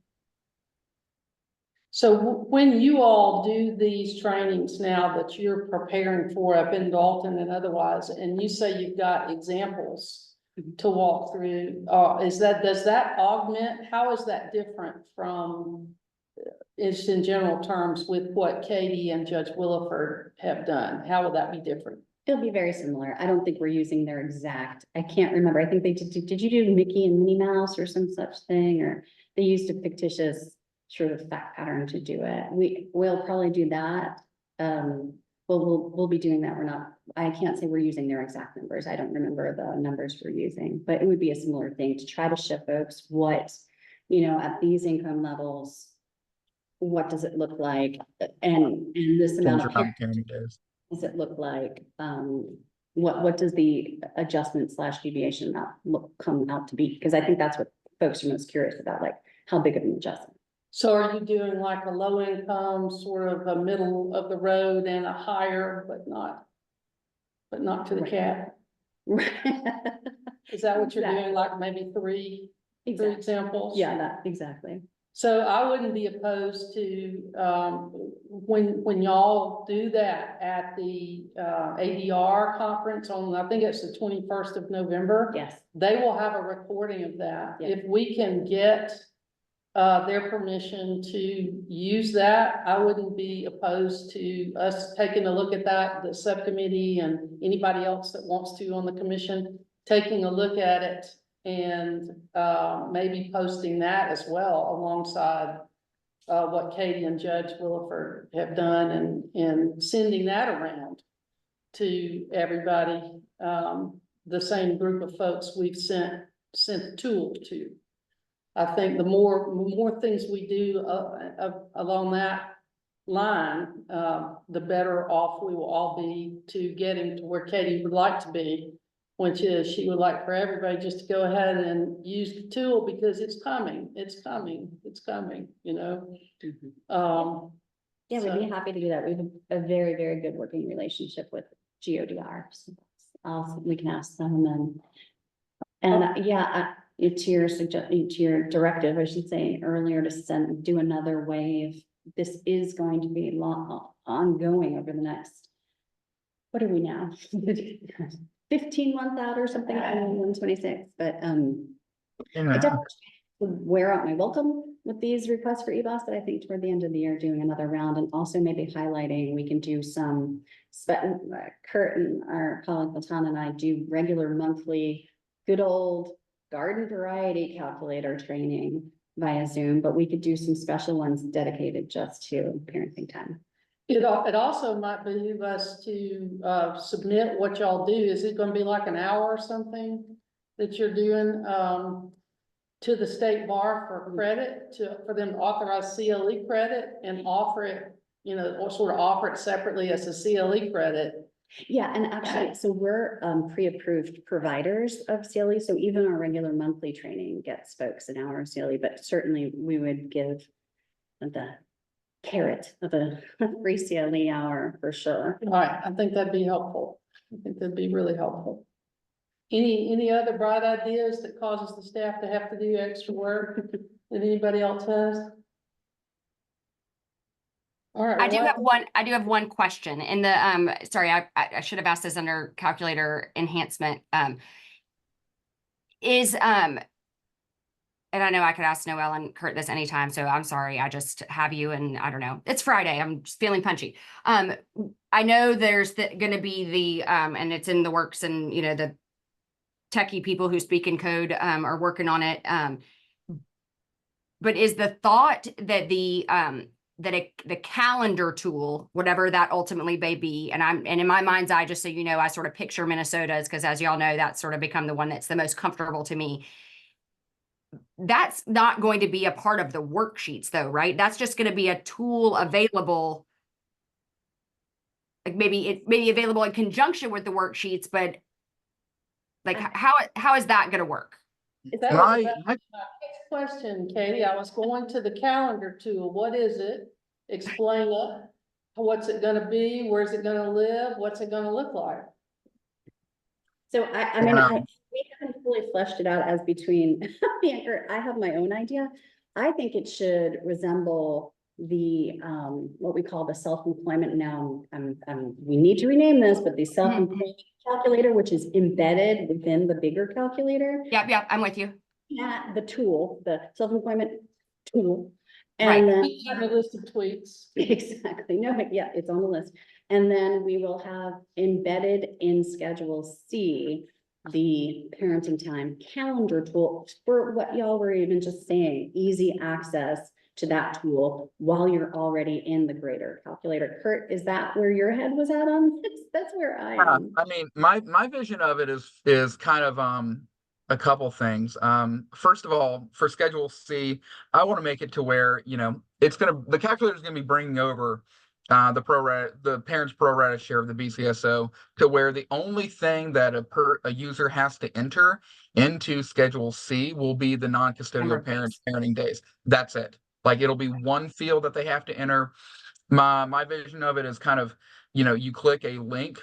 So when you all do these trainings now that you're preparing for up in Dalton and otherwise, and you say you've got examples to walk through, does that augment, how is that different from, it's in general terms with what Katie and Judge Williford have done? How will that be different? It'll be very similar. I don't think we're using their exact, I can't remember. I think they did you do Mickey and Minnie Mouse or some such thing? Or they used a fictitious sort of fact pattern to do it. We'll probably do that. We'll be doing that. I can't say we're using their exact numbers. I don't remember the numbers we're using, but it would be a similar thing to try to show folks what, at these income levels, what does it look like? And this amount of Around county days. does it look like? What does the adjustment / deviation come out to be? Because I think that's what folks are most curious about, like how big of an adjustment. So are you doing like a low income, sort of a middle of the road and a higher, but not to the cap? Is that what you're doing? Exactly. Like maybe three examples? Yeah, exactly. So I wouldn't be opposed to, when y'all do that at the, ADR conference on, I think it's the 21st of November. Yes. They will have a recording of that. Yeah. If we can get, their permission to use that, I wouldn't be opposed to us taking a look at that, the subcommittee and anybody else that wants to on the commission, taking a look at it and maybe posting that as well alongside what Katie and Judge Williford have done and sending that around to everybody, the same group of folks we've sent the tool to. I think the more things we do along that line, the better off we will all be to getting to where Katie would like to be, which is she would like for everybody just to go ahead and use the tool because it's coming, Yeah, we'd be happy to do that. We have a very, very good working relationship with GODR. So we can ask them to your directive, I should say earlier, to do another wave. This is going to be ongoing over the next, what are we now? 15 months out or something, 126, but I definitely would wear out my welcome with these requests for EBOS, but I think toward the end of the year, doing another round and also maybe highlighting, we can do some, Kurt and our colleague Latan and I do regular monthly, good old garden variety calculator training via Zoom, but we could do some special ones dedicated just to parenting time. It also might behoove us to submit what y'all do. Is it gonna be like an hour or something that you're doing to the state bar for credit, for them to authorize CLE credit and offer it, or sort of offer it separately as a CLE credit? Yeah, and actually, so we're pre-approved providers of CLE, so even our regular monthly training gets folks an hour of CLE, but certainly we would give the carrot of a free CLE hour for sure. All right, I think that'd be helpful. I think that'd be really helpful. Any other bright ideas that causes the staff to have to do extra work that anybody else has? All right. I do have one question in the, sorry, I should have asked this under calculator enhancement. And I know I could ask Noelle and Kurt this anytime, so I'm sorry. I just have you and I don't know. It's Friday. I'm just feeling punchy. I know there's gonna be the, and it's in the works and, the techie people who speak in code are working on it. But is the thought that the calendar tool, whatever that ultimately may be, and in my mind's eye, just so you know, I sort of picture Minnesota's, because as y'all know, that's sort of become the one that's the most comfortable to me. That's not going to be a part of the worksheets though, right? That's just going to be a tool available. Like maybe available in conjunction with the worksheets, but like how is that going to work? That was my next question, Katie. I was going to the calendar tool. What is it? explain that. What's it gonna be? Where's it gonna live? What's it gonna look like? So I mean, And, we haven't fully fleshed it out as between, I have my own idea. I think it should resemble the, what we call the self-employment now, we need to rename this, but the self-employment calculator, which is embedded within the bigger calculator. Yep, I'm with you. Yeah, the tool, the self-employment tool. Right. And then, On the list of tweaks. exactly, no, but yeah, it's on the list. And then we will have embedded in Schedule C, the parenting time calendar tool for what y'all were even just saying, easy access to that tool while you're already in the greater calculator. Kurt, is that where your head was at on this? That's where I am. I mean, my vision of it is kind of a couple things. First of all, for Schedule C, I want to make it to where, you know, the calculator is gonna be bringing over the parent's pro rata share of the BCSO to where the only thing that a user has to enter into Schedule C will be the non-custodial parents' parenting days. That's it. Like, it'll be one field that they have to enter. My vision of it is kind of, you know, you click a link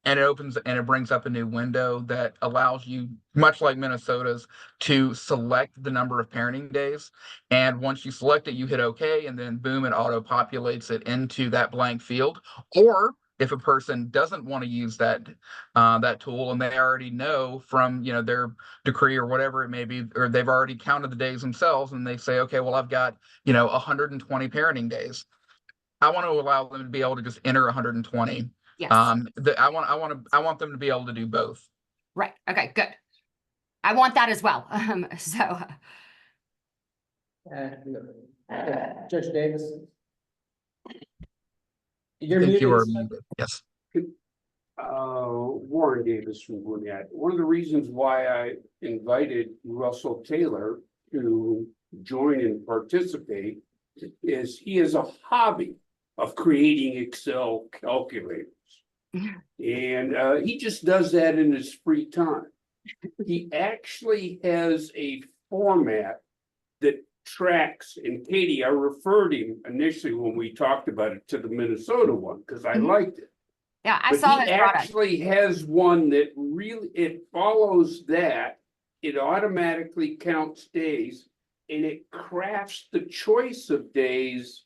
and it opens and it brings up a new window that allows you, much like Minnesota's, to select the number of parenting days. And once you select it, you hit OK, and then boom, it auto populates it into that blank field. Or if a person doesn't want to use that tool and they already know from, you know, their decree or whatever it may be, or they've already counted the days themselves, and they say, OK, well, I've got, you know, 120 parenting days. I want to allow them to be able to just enter 120. Yes. I want them to be able to do both. Right. Okay, good. I want that as well. Judge Davis. I You're think you muted. are muted. Yes. Warren Davis from Gwinnett. One of the reasons why I invited Russell Taylor to join and participate is he has a hobby of creating Excel calculators. And he just does that in his free time. He actually has a format that tracks, and Katie, I referred him initially when we talked about it to the Minnesota one because I liked it. Yeah, I But saw he his product. actually has one that really, it follows that. It automatically counts days and it crafts the choice of days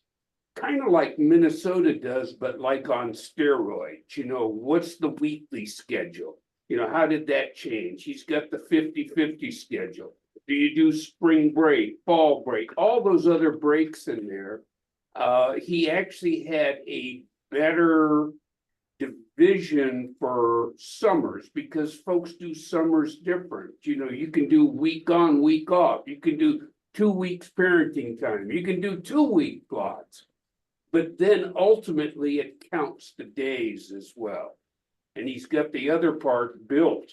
kind of like Minnesota does, but like on steroids. You know, what's the weekly schedule? You know, how did that change? He's got the 50-50 schedule. Do you do spring break, fall break, all those other breaks in there? He actually had a better division for summers because folks do summers different. You know, you can do week on, week off. You can do 2 weeks parenting time. You can do 2-week plots. But then ultimately it counts the days as well. And he's got the other part built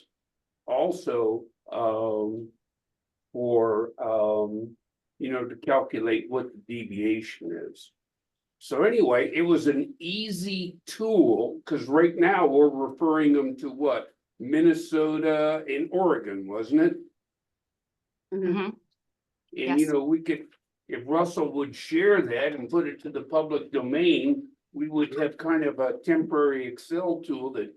also for you know, to calculate what the deviation is. So anyway, it was an easy tool because right now we're referring them to what? Minnesota and Oregon, wasn't it? Mhm. Mhm. And Yes. you know, we could, if Russell would share that and put it to the public domain, we would have kind of a temporary Excel tool that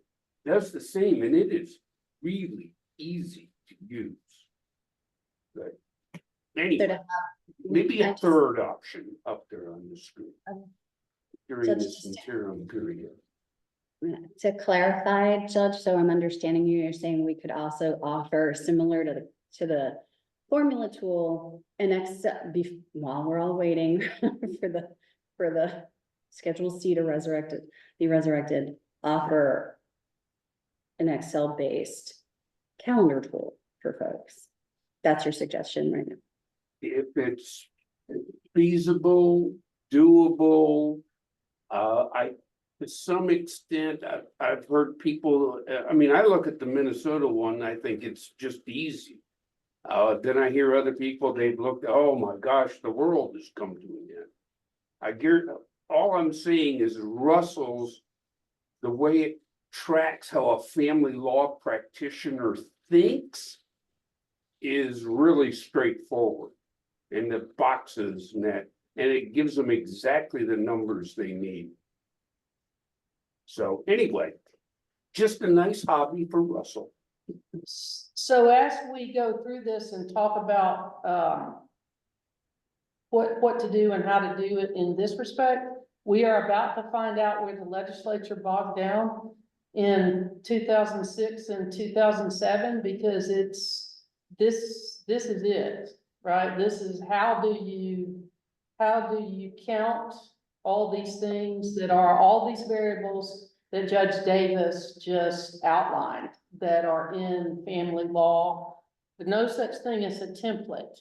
does the same, and it is really easy to use. But So anyway, to have- maybe I a just- third option up there on the screen during Judge, this interim period. To clarify, Judge, so I'm understanding you, you're saying we could also offer similar to the formula tool and while we're all waiting for the Schedule C to be resurrected, offer an Excel-based calendar tool for folks. That's your suggestion right now. If it's feasible, doable, to some extent, I've heard people, I mean, I look at the Minnesota one, I think it's just easy. Then I hear other people, they've looked, oh my gosh, the world has come to an end. All I'm saying is Russell's, the way it tracks how a family law practitioner thinks is really straightforward. And the boxes and that, and it gives them exactly the numbers they need. So anyway, just a nice hobby for Russell. So as we go through this and talk about, what to do and how to do it in this respect, we are about to find out where the legislature bogged down in 2006 and 2007, because this is it, right? This is how do you count all these things that are, all these variables that Judge Davis just outlined that are in family law. But no such thing as a template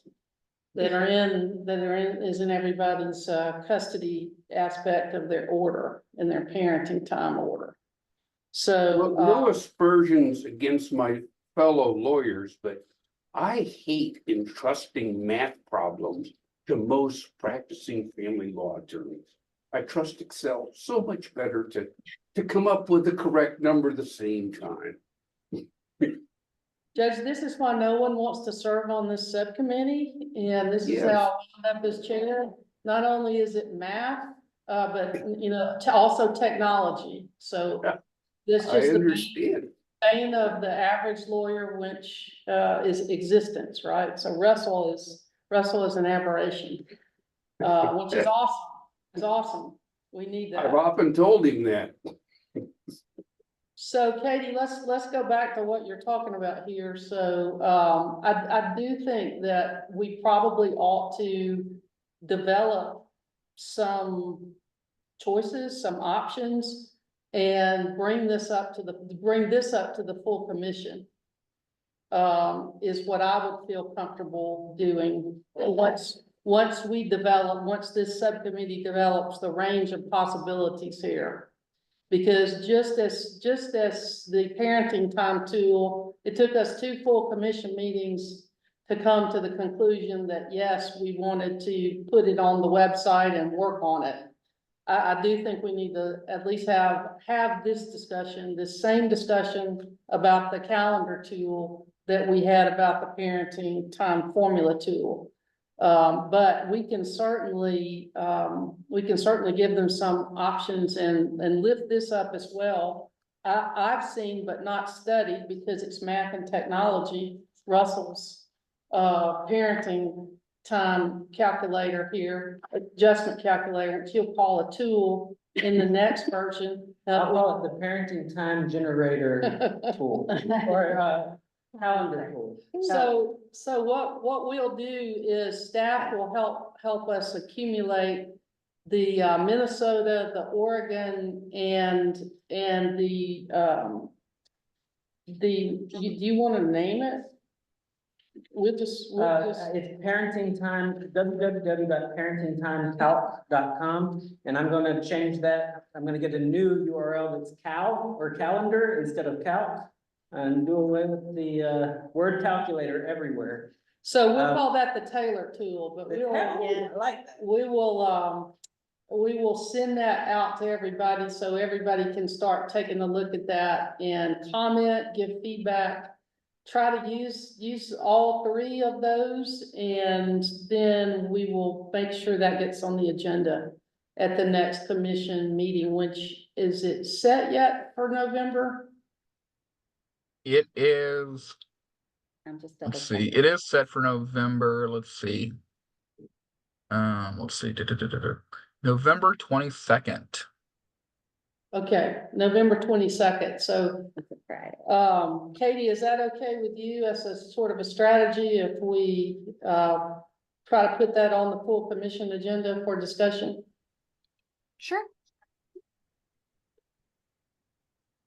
is in everybody's custody aspect of their order and their parenting time order. So No aspersions against my fellow lawyers, but I hate entrusting math problems to most practicing family law attorneys. I trust Excel so much better to come up with the correct number at the same time. Judge, this is why no one wants to serve on this subcommittee, and this is Yes. how I end up as chair. Not only is it math, but also technology. So this I just the understand. bane of the average lawyer, which is existence, right? So Russell is an aberration, which is awesome. It's awesome. We need that. I've often told him that. So Katie, let's go back to what you're talking about here. So, I do think that we probably ought to develop some choices, some options, and bring this up to the full commission. Is what I would feel comfortable doing once this subcommittee develops the range of possibilities here. Because just as the parenting time tool, it took us 2 full commission meetings to come to the conclusion that, yes, we wanted to put it on the website and work on it. I do think we need to at least have this discussion, this same discussion about the calendar tool that we had about the parenting time formula tool. But we can certainly give them some options and lift this up as well. I've seen but not studied, because it's math and technology, Russell's parenting time calculator here, adjustment calculator, which he'll call a tool in the next version. I'll call it the parenting time generator tool or calendar tool. So what we'll do is staff will help us accumulate the Minnesota, the Oregon, and the do you want to name it? It's parenting time, www.parentingtimecalc.com, and I'm gonna change that. I'm gonna get a new URL that's cal or calendar instead of calc, and do away with the word calculator everywhere. So we'll call that the Taylor tool, but I like that. we will send that out to everybody so everybody can start taking a look at that and comment, give feedback. Try to use all 3 of those, and then we will make sure that gets on the agenda at the next commission meeting, which is it set yet for November? It is, I'm just let's double see, checking. it is set for November, let's see. November 22nd. Okay, November 22nd. So, It's a Friday. Katie, is that okay with you as a sort of a strategy if we try to put that on the full commission agenda for discussion? Sure.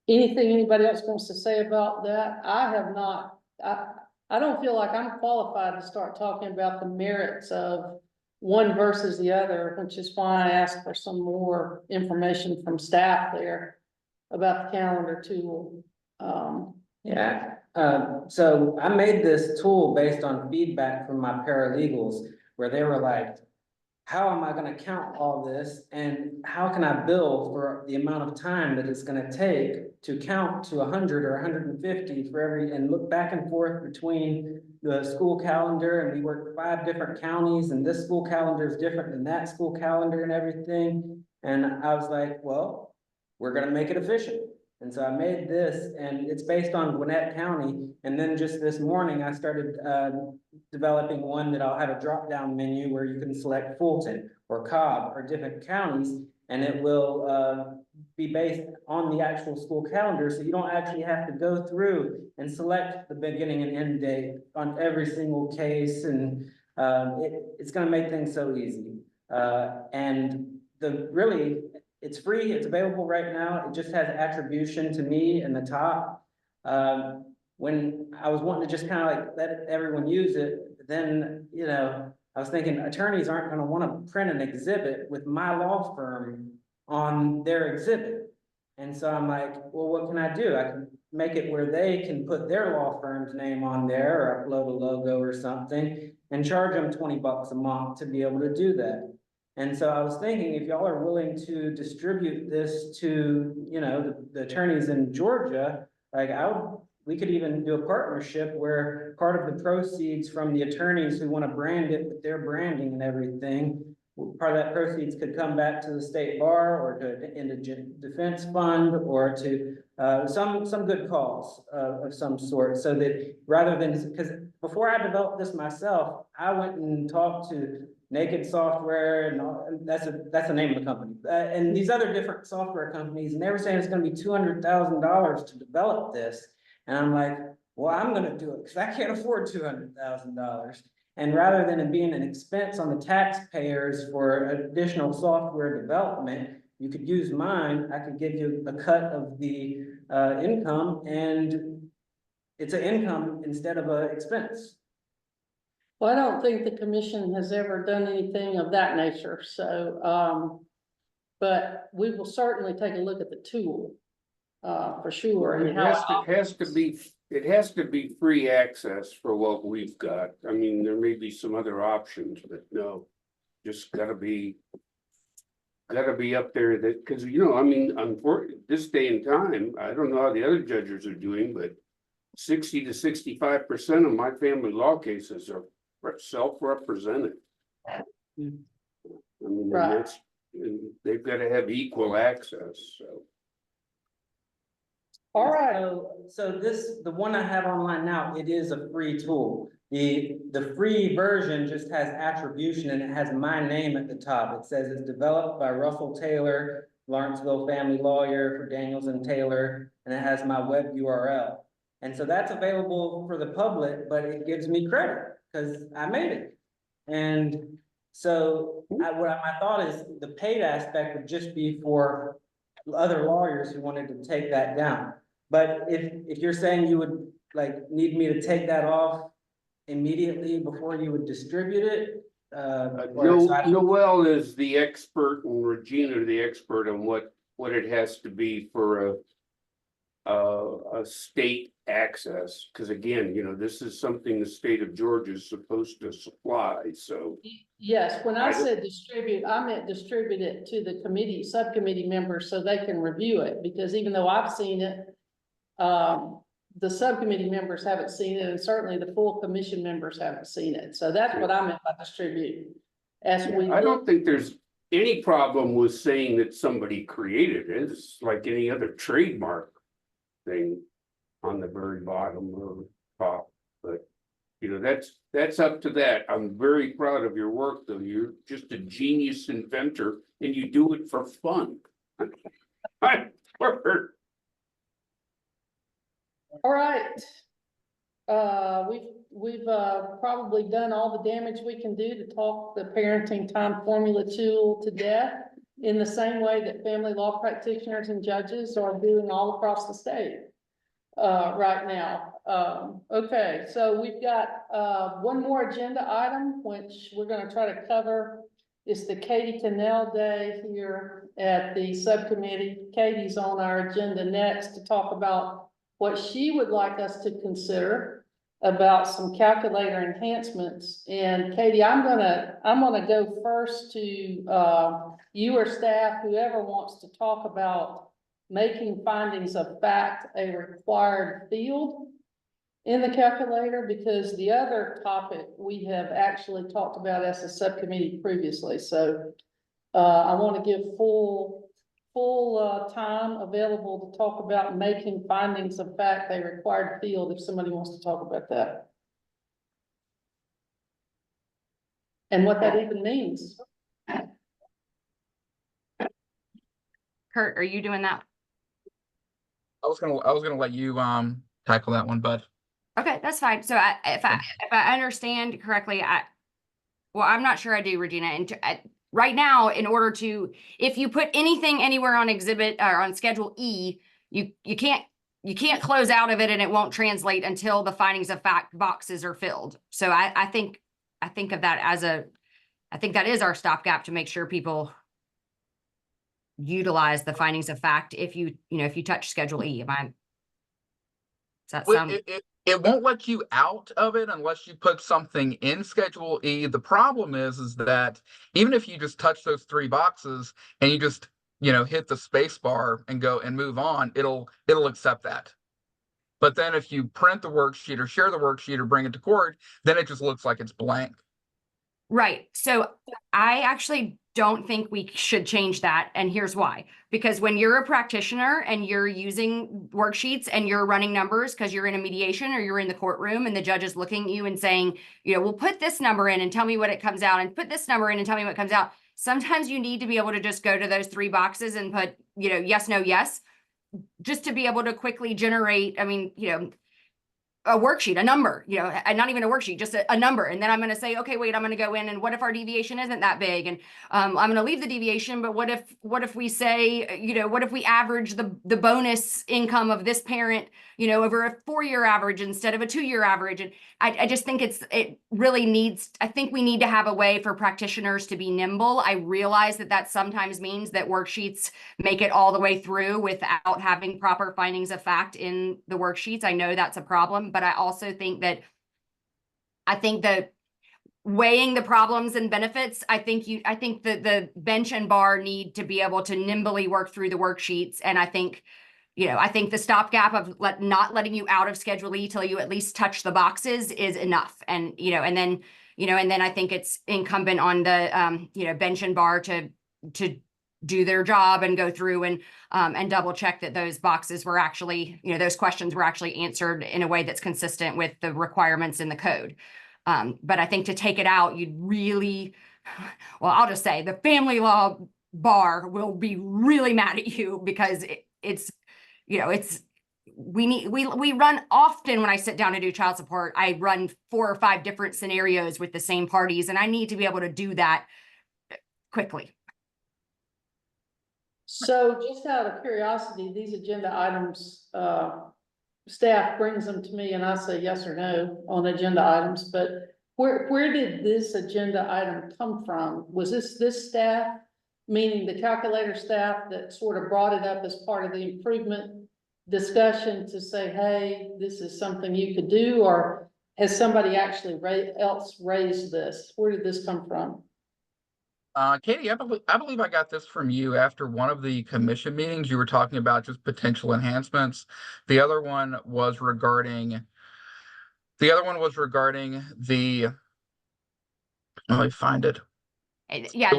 Anything anybody else wants to say about that? I have not, I don't feel like I'm qualified to start talking about the merits of one versus the other, which is why I asked for some more information from staff there about the calendar tool. Yeah, so I made this tool based on feedback from my paralegals, where they were like, how am I gonna count all this? And how can I bill for the amount of time that it's gonna take to count to 100 or 150 for every, and look back and forth between the school calendar, and we work 5 different counties, and this school calendar is different than that school calendar and everything. And I was like, well, we're gonna make it efficient. And so I made this, and it's based on Gwinnett County. And then just this morning, I started developing one that I'll have a drop-down menu where you can select Fulton or Cobb or different counties, and it will be based on the actual school calendar, so you don't actually have to go through and select the beginning and end date on every single case, and it's gonna make things so easy. And it's free, it's available right now, it just has attribution to me in the top. When I was wanting to just kind of like let everyone use it, then, you know, I was thinking attorneys aren't gonna wanna print an exhibit with my law firm on their exhibit. And so I'm like, well, what can I do? I can make it where they can put their law firm's name on there or upload a logo or something and charge them $20 a month to be able to do that. And so I was thinking, if y'all are willing to distribute this to, you know, the attorneys in Georgia, like we could even do a partnership where part of the proceeds from the attorneys who want to brand it with their branding and everything, part of that proceeds could come back to the state bar or to an indigent defense fund or to some good cause of some sort, so that rather than, because before I developed this myself, I went and talked to Naked Software, and that's the name of the company, and these other different software companies, and they were saying it's going to be $200,000 to develop this, and I'm like, well, I'm going to do it because I can't afford $200,000. And rather than it being an expense on the taxpayers for additional software development, you could use mine. I could give you a cut of the income, and it's an income instead of an expense. Well, I don't think the commission has ever done anything of that nature, so, but we will certainly take a look at the tool, for sure. And It how has to be free access for what we've got. I mean, there may be some other options, but no, just gotta be up there that, because, you know, I mean, unfortunately, this day and time, I don't know how the other judges are doing, but 60 to 65% of my family law cases are self-represented. I mean, Right. and they've got to have equal access, so. all right, So the one I have online now, it is a free tool. The free version just has attribution and it has my name at the top. It says it's developed by Russell Taylor, Lawrenceville family lawyer for Daniels and Taylor, and it has my web URL. And so that's available for the public, but it gives me credit because I made it. And so my thought is the paid aspect would just be for other lawyers who wanted to take that down. But if you're saying you would like need me to take that off immediately before you would distribute it, Noel is the expert and Regina the expert on what it has to be for a state access, because again, you know, this is something the state of Georgia is supposed to supply, so. yes, when I said distribute, I meant distribute it to the subcommittee members so they can review it, because even though I've seen it, the subcommittee members haven't seen it, and certainly the full commission members haven't seen it, so that's what I meant by distribute. I don't think there's any problem with saying that somebody created it. It's like any other trademark thing on the very bottom or top, but you know, that's up to that. I'm very proud of your work, though. You're just a genius inventor and you do it for fun. I've heard. All right. We've probably done all the damage we can do to talk the parenting time formula tool to death in the same way that family law practitioners and judges are doing all across the state right now. Okay, so we've got one more agenda item, which we're going to try to cover. It's the Katie Cannell Day here at the subcommittee. Katie's on our agenda next to talk about what she would like us to consider about some calculator enhancements. And Katie, I'm gonna go first to, you or staff, whoever wants to talk about making findings of fact a required field in the calculator, because the other topic we have actually talked about as a subcommittee previously. So I want to give full time available to talk about making findings of fact a required field, if somebody wants to talk about that. And what that even means. Kurt, are you doing that? I was gonna let you tackle that one, but Okay, that's fine. So if I understand correctly, I'm not sure I do, Regina. And right now, in order to, if you put anything anywhere on exhibit or on Schedule E, you can't close out of it, and it won't translate until the findings of fact boxes are filled. So I think of that as I think that is our stopgap to make sure people utilize the findings of fact. If you touch Schedule E, does that sound? It won't let you out of it unless you put something in Schedule E. The problem is that even if you just touch those 3 boxes and you just, hit the space bar and go and move on, it'll accept that. But then if you print the worksheet or share the worksheet or bring it to court, then it just looks like it's blank. Right. So I actually don't think we should change that. And here's why. Because when you're a practitioner and you're using worksheets and you're running numbers because you're in a mediation or you're in the courtroom and the judge is looking at you and saying, we'll put this number in and tell me what it comes out, and put this number in and tell me what comes out. Sometimes you need to be able to just go to those 3 boxes and put, yes, no, yes, just to be able to quickly generate, a worksheet, a number, and not even a worksheet, just a number. And then I'm going to say, okay, wait, I'm going to go in, and what if our deviation isn't that big? And I'm going to leave the deviation, but what if we say, what if we average the bonus income of this parent, over a 4-year average instead of a 2-year average? And I just think it really needs, I think we need to have a way for practitioners to be nimble. I realize that sometimes means that worksheets make it all the way through without having proper findings of fact in the worksheets. I know that's a problem, but I also think that weighing the problems and benefits, I think the bench and bar need to be able to nimbly work through the worksheets. And I think the stopgap of not letting you out of Schedule E till you at least touch the boxes is enough. And, and then I think it's incumbent on the, bench and bar to do their job and go through and double check that those boxes were actually, those questions were actually answered in a way that's consistent with the requirements in the code. But I think to take it out, you'd really, well, I'll just say the family law bar will be really mad at you, because we run often. When I sit down to do child support, I run 4 or 5 different scenarios with the same parties, and I need to be able to do that quickly. So just out of curiosity, these agenda items, staff brings them to me and I say yes or no on agenda items, but where did this agenda item come from? Was this staff, meaning the calculator staff, that sort of brought it up as part of the improvement discussion to say, hey, this is something you could do? Or has somebody actually else raised this? Where did this come from? Katie, I believe I got this from you after one of the commission meetings. You were talking about just potential enhancements. The other one was regarding the, let me find it. Yeah,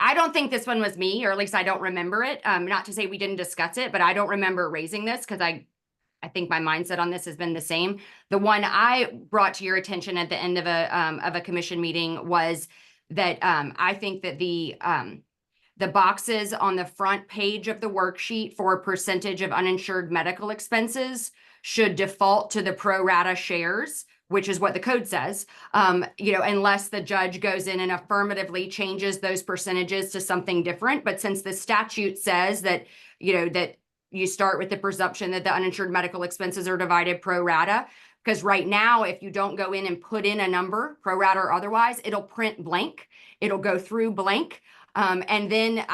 I don't think this one was me, or at least I don't remember it. Not to say we didn't discuss it, but I don't remember raising this, because I think my mindset on this has been the same. The one I brought to your attention at the end of a commission meeting was that I think that the boxes on the front page of the worksheet for percentage of uninsured medical expenses should default to the pro rata shares, which is what the code says, unless the judge goes in and affirmatively changes those percentages to something different. But since the statute says that, that you start with the presumption that the uninsured medical expenses are divided pro rata, because right now, if you don't go in and put in a number, pro rata or otherwise, it'll print blank. It'll go through blank. And then,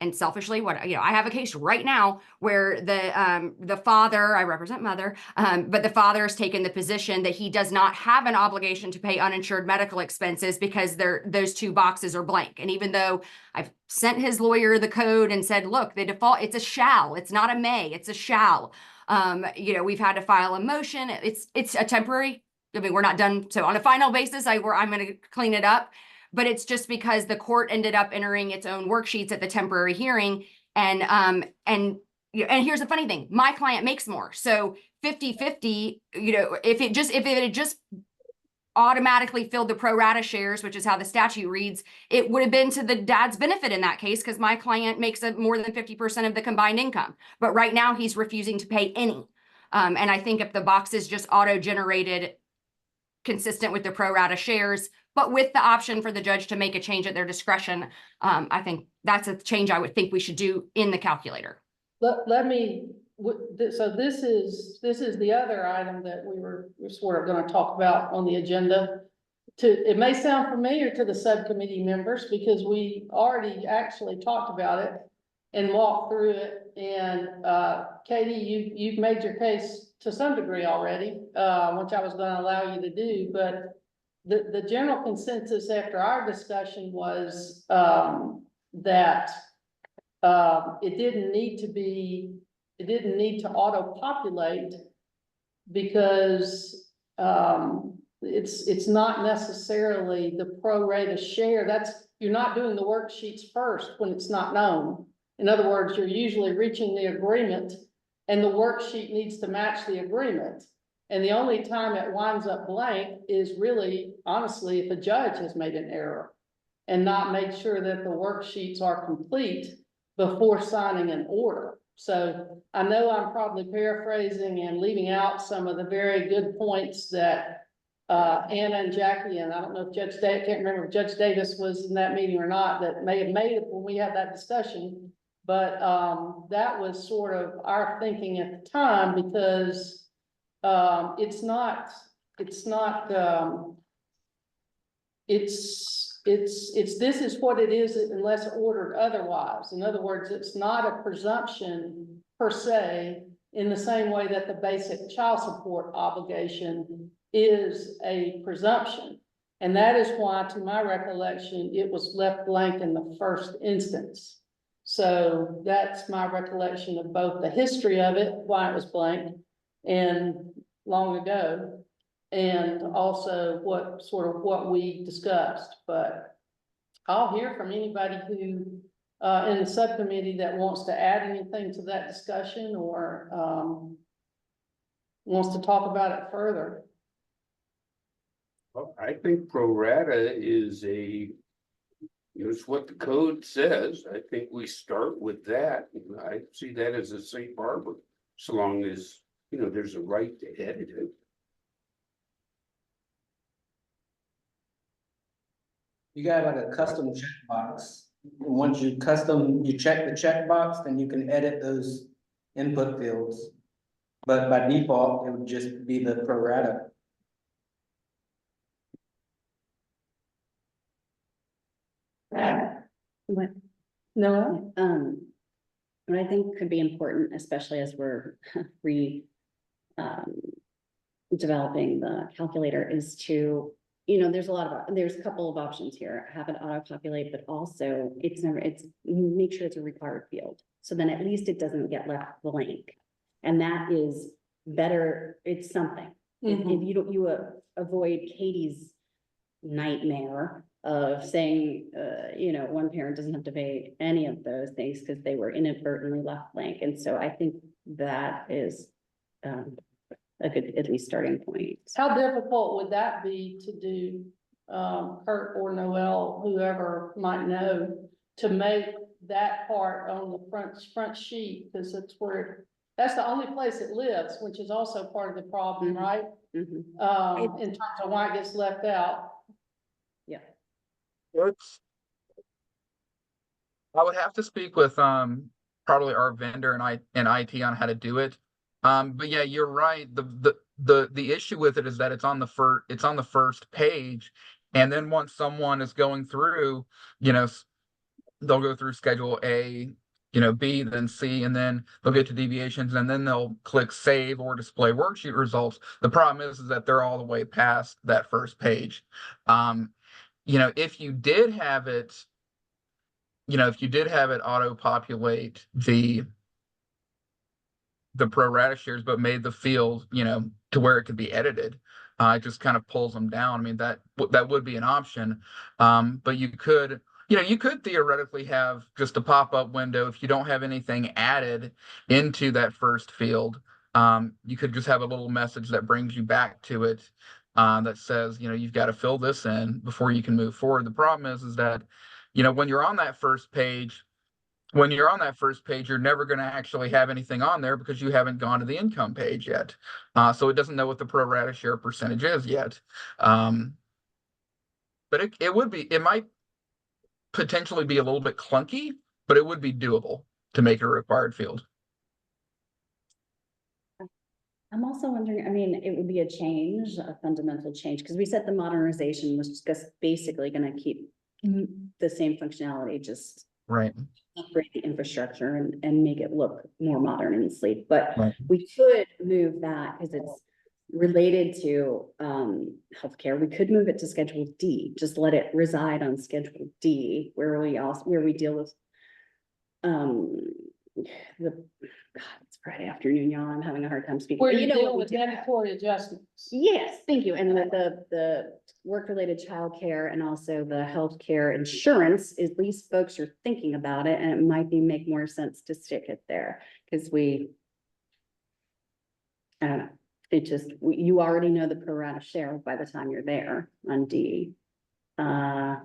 and selfishly, what, you know, I have a case right now where the father, I represent mother, but the father has taken the position that he does not have an obligation to pay uninsured medical expenses because those two boxes are blank. And even though I've sent his lawyer the code and said, look, the default, it's a shall, it's not a may, it's a shall. You know, we've had to file a motion. It's a temporary, I mean, we're not done. So on a final basis, I'm going to clean it up. But it's just because the court ended up entering its own worksheets at the temporary hearing. And you know, and here's the funny thing, my client makes more. So 50-50, you know, if it had just automatically filled the pro rata shares, which is how the statute reads, it would have been to the dad's benefit in that case, because my client makes more than 50% of the combined income. But right now he's refusing to pay any. And I think if the box is just auto-generated consistent with the pro rata shares, but with the option for the judge to make a change at their discretion, I think that's a change I would think we should do in the calculator. Let me, so this is the other item that we're sort of gonna talk about on the agenda. It may sound familiar to the subcommittee members because we already actually talked about it and walked through it. And Katie, you've made your case to some degree already, which I was gonna allow you to do, but the general consensus after our discussion was that it didn't need to auto-populate because it's not necessarily the pro rata share. You're not doing the worksheets first when it's not known. In other words, you're usually reaching the agreement and the worksheet needs to match the agreement. And the only time it winds up blank is really, honestly, if a judge has made an error and not made sure that the worksheets are complete before signing an order. So I know I'm probably paraphrasing and leaving out some of the very good points that Anna and Jackie, and I don't know if I can't remember if Judge Davis was in that meeting or not, that may have made it when we had that discussion. But that was sort of our thinking at the time, because this is what it is unless ordered otherwise. In other words, it's not a presumption per se, in the same way that the basic child support obligation is a presumption. And that is why, to my recollection, it was left blank in the first instance. So that's my recollection of both the history of it, why it was blank and long ago, and also what we discussed. But I'll hear from anybody who in the subcommittee that wants to add anything to that discussion or wants to talk about it further. Well, I think pro rata is it's what the code says. I think we start with that. I see that as a safe harbor, so long as, there's a right to edit it. You got like a custom checkbox. Once you check the checkbox, then you can edit those input fields. But by default, it would just be the pro rata. What I think could be important, especially as we're developing the calculator, is to, there's a couple of options here. Have it auto-populate, but also make sure it's a required field. So then at least it doesn't get left blank. And that is better. It's something. Mm-hmm. If you avoid Katie's nightmare of saying, one parent doesn't have to pay any of those things because they were inadvertently left blank. And so I think that is a good, at least, starting point. How difficult would that be to do, Kurt or Noel, whoever might know, to make that part on the front sheet? Because that's the only place it lives, which is also part of the problem, Mm-hmm. right? Mm-hmm. In terms of why it gets left out. Yeah. I would have to speak with probably our vendor and IT on how to do it. But yeah, you're right. The issue with it is that it's on the first page, and then once someone is going through, they'll go through schedule A, B, then C, and then they'll get to deviations, and then they'll click save or display worksheet results. The problem is that they're all the way past that first page. If you did have it, auto-populate the pro rata shares, but made the field, to where it could be edited, it just kind of pulls them down. I mean, that would be an option. But you could theoretically have just a pop-up window if you don't have anything added into that first field. You could just have a little message that brings you back to it, that says, you've got to fill this in before you can move forward. The problem is that, when you're on that first page, you're never going to actually have anything on there because you haven't gone to the income page yet. So it doesn't know what the pro rata share percentage is yet. But it might potentially be a little bit clunky, but it would be doable to make it a required field. I'm also wondering, I mean, it would be a change, a fundamental change, because we said the modernization was just basically going to keep the same functionality, just Right. upgrade the infrastructure and make it look more modern and sleek. But Right. we could move that because it's related to healthcare. We could move it to Schedule D, just let it reside on Schedule D, where we deal with it's Friday afternoon, y'all. I'm having a hard time speaking. Where But you know deal what we with do. mandatory adjustments. Yes, thank you. And the work-related childcare and also the healthcare insurance, at least folks are thinking about it, and it might make more sense to stick it there because I don't know. It just, you already know the pro rata share by the time you're there on D. The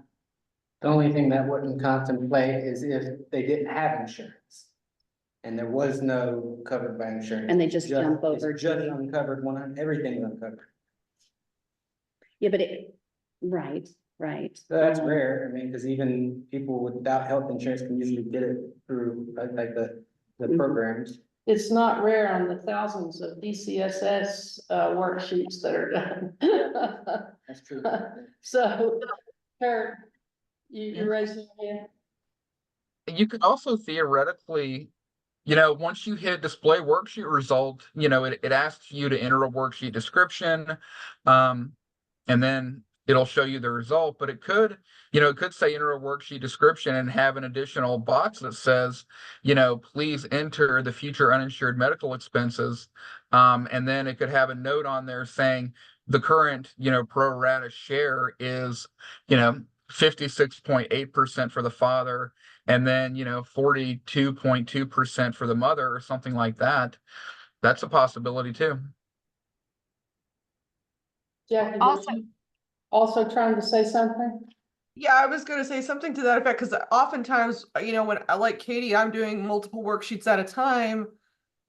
only thing that wouldn't contemplate is if they didn't have insurance. And there was no covered by insurance. And they just jump it's over just to- uncovered everything's uncovered. Yeah, but right. So that's Um, rare. I mean, because even people without health insurance can usually get it through like the programs. It's not rare on the thousands of DCSS worksheets that are done. That's true. So, Kurt, you raising your hand? You could also theoretically, once you hit display worksheet result, it asks you to enter a worksheet description, and then it'll show you the result. But it could say enter a worksheet description and have an additional box that says, please enter the future uninsured medical expenses. And then it could have a note on there saying the current, pro rata share is, 56.8% for the father, and then 42.2% for the mother, or something like that. That's a possibility too. Jackie, Also- also trying to say something? Yeah, I was going to say something to that effect because oftentimes, when I like Katie, I'm doing multiple worksheets at a time.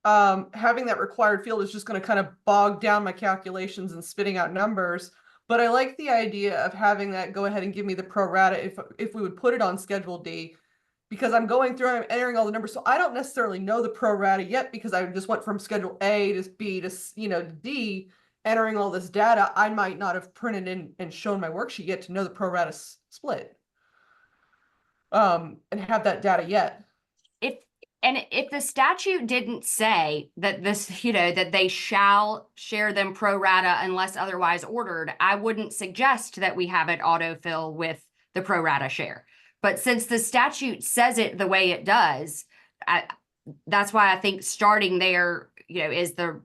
Having that required field is just going to kind of bog down my calculations and spitting out numbers. But I like the idea of having that go ahead and give me the pro rata if we would put it on Schedule D, because I'm going through and I'm entering all the numbers. So I don't necessarily know the pro rata yet because I just went from Schedule A to B to D, entering all this data. I might not have printed in and shown my worksheet yet to know the pro rata split. And have that data yet. If the statute didn't say that that they shall share them pro rata unless otherwise ordered, I wouldn't suggest that we have it autofill with the pro rata share. But since the statute says it the way it does, that's why I think starting there, is the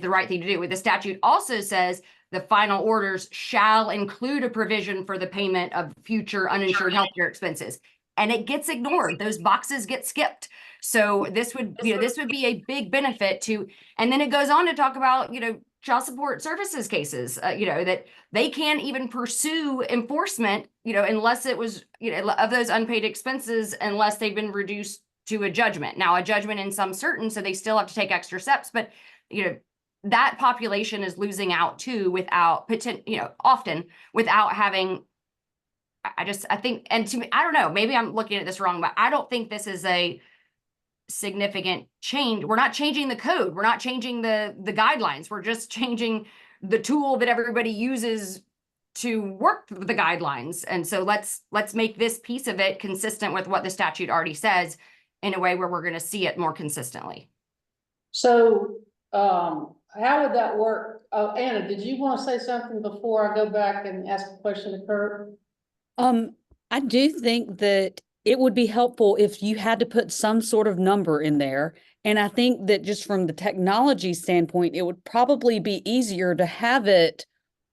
right thing to do. The statute also says the final orders shall include a provision for the payment of future uninsured healthcare expenses. And it gets ignored. Those boxes get skipped. So this would be a big benefit to, and then it goes on to talk about, child support services cases, that they can't even pursue enforcement, unless it was, of those unpaid expenses, unless they've been reduced to a judgment. Now, a judgment in some certain, so they still have to take extra steps, but, that population is losing out too often without having, I think, and to me, I don't know, maybe I'm looking at this wrong, but I don't think this is a significant change. We're not changing the code. We're not changing the guidelines. We're just changing the tool that everybody uses to work the guidelines. And so let's make this piece of it consistent with what the statute already says in a way where we're going to see it more consistently. So, how would that work? Oh, Anna, did you want to say something before I go back and ask a question to Kurt? I do think that it would be helpful if you had to put some sort of number in there. And I think that just from the technology standpoint, it would probably be easier to have it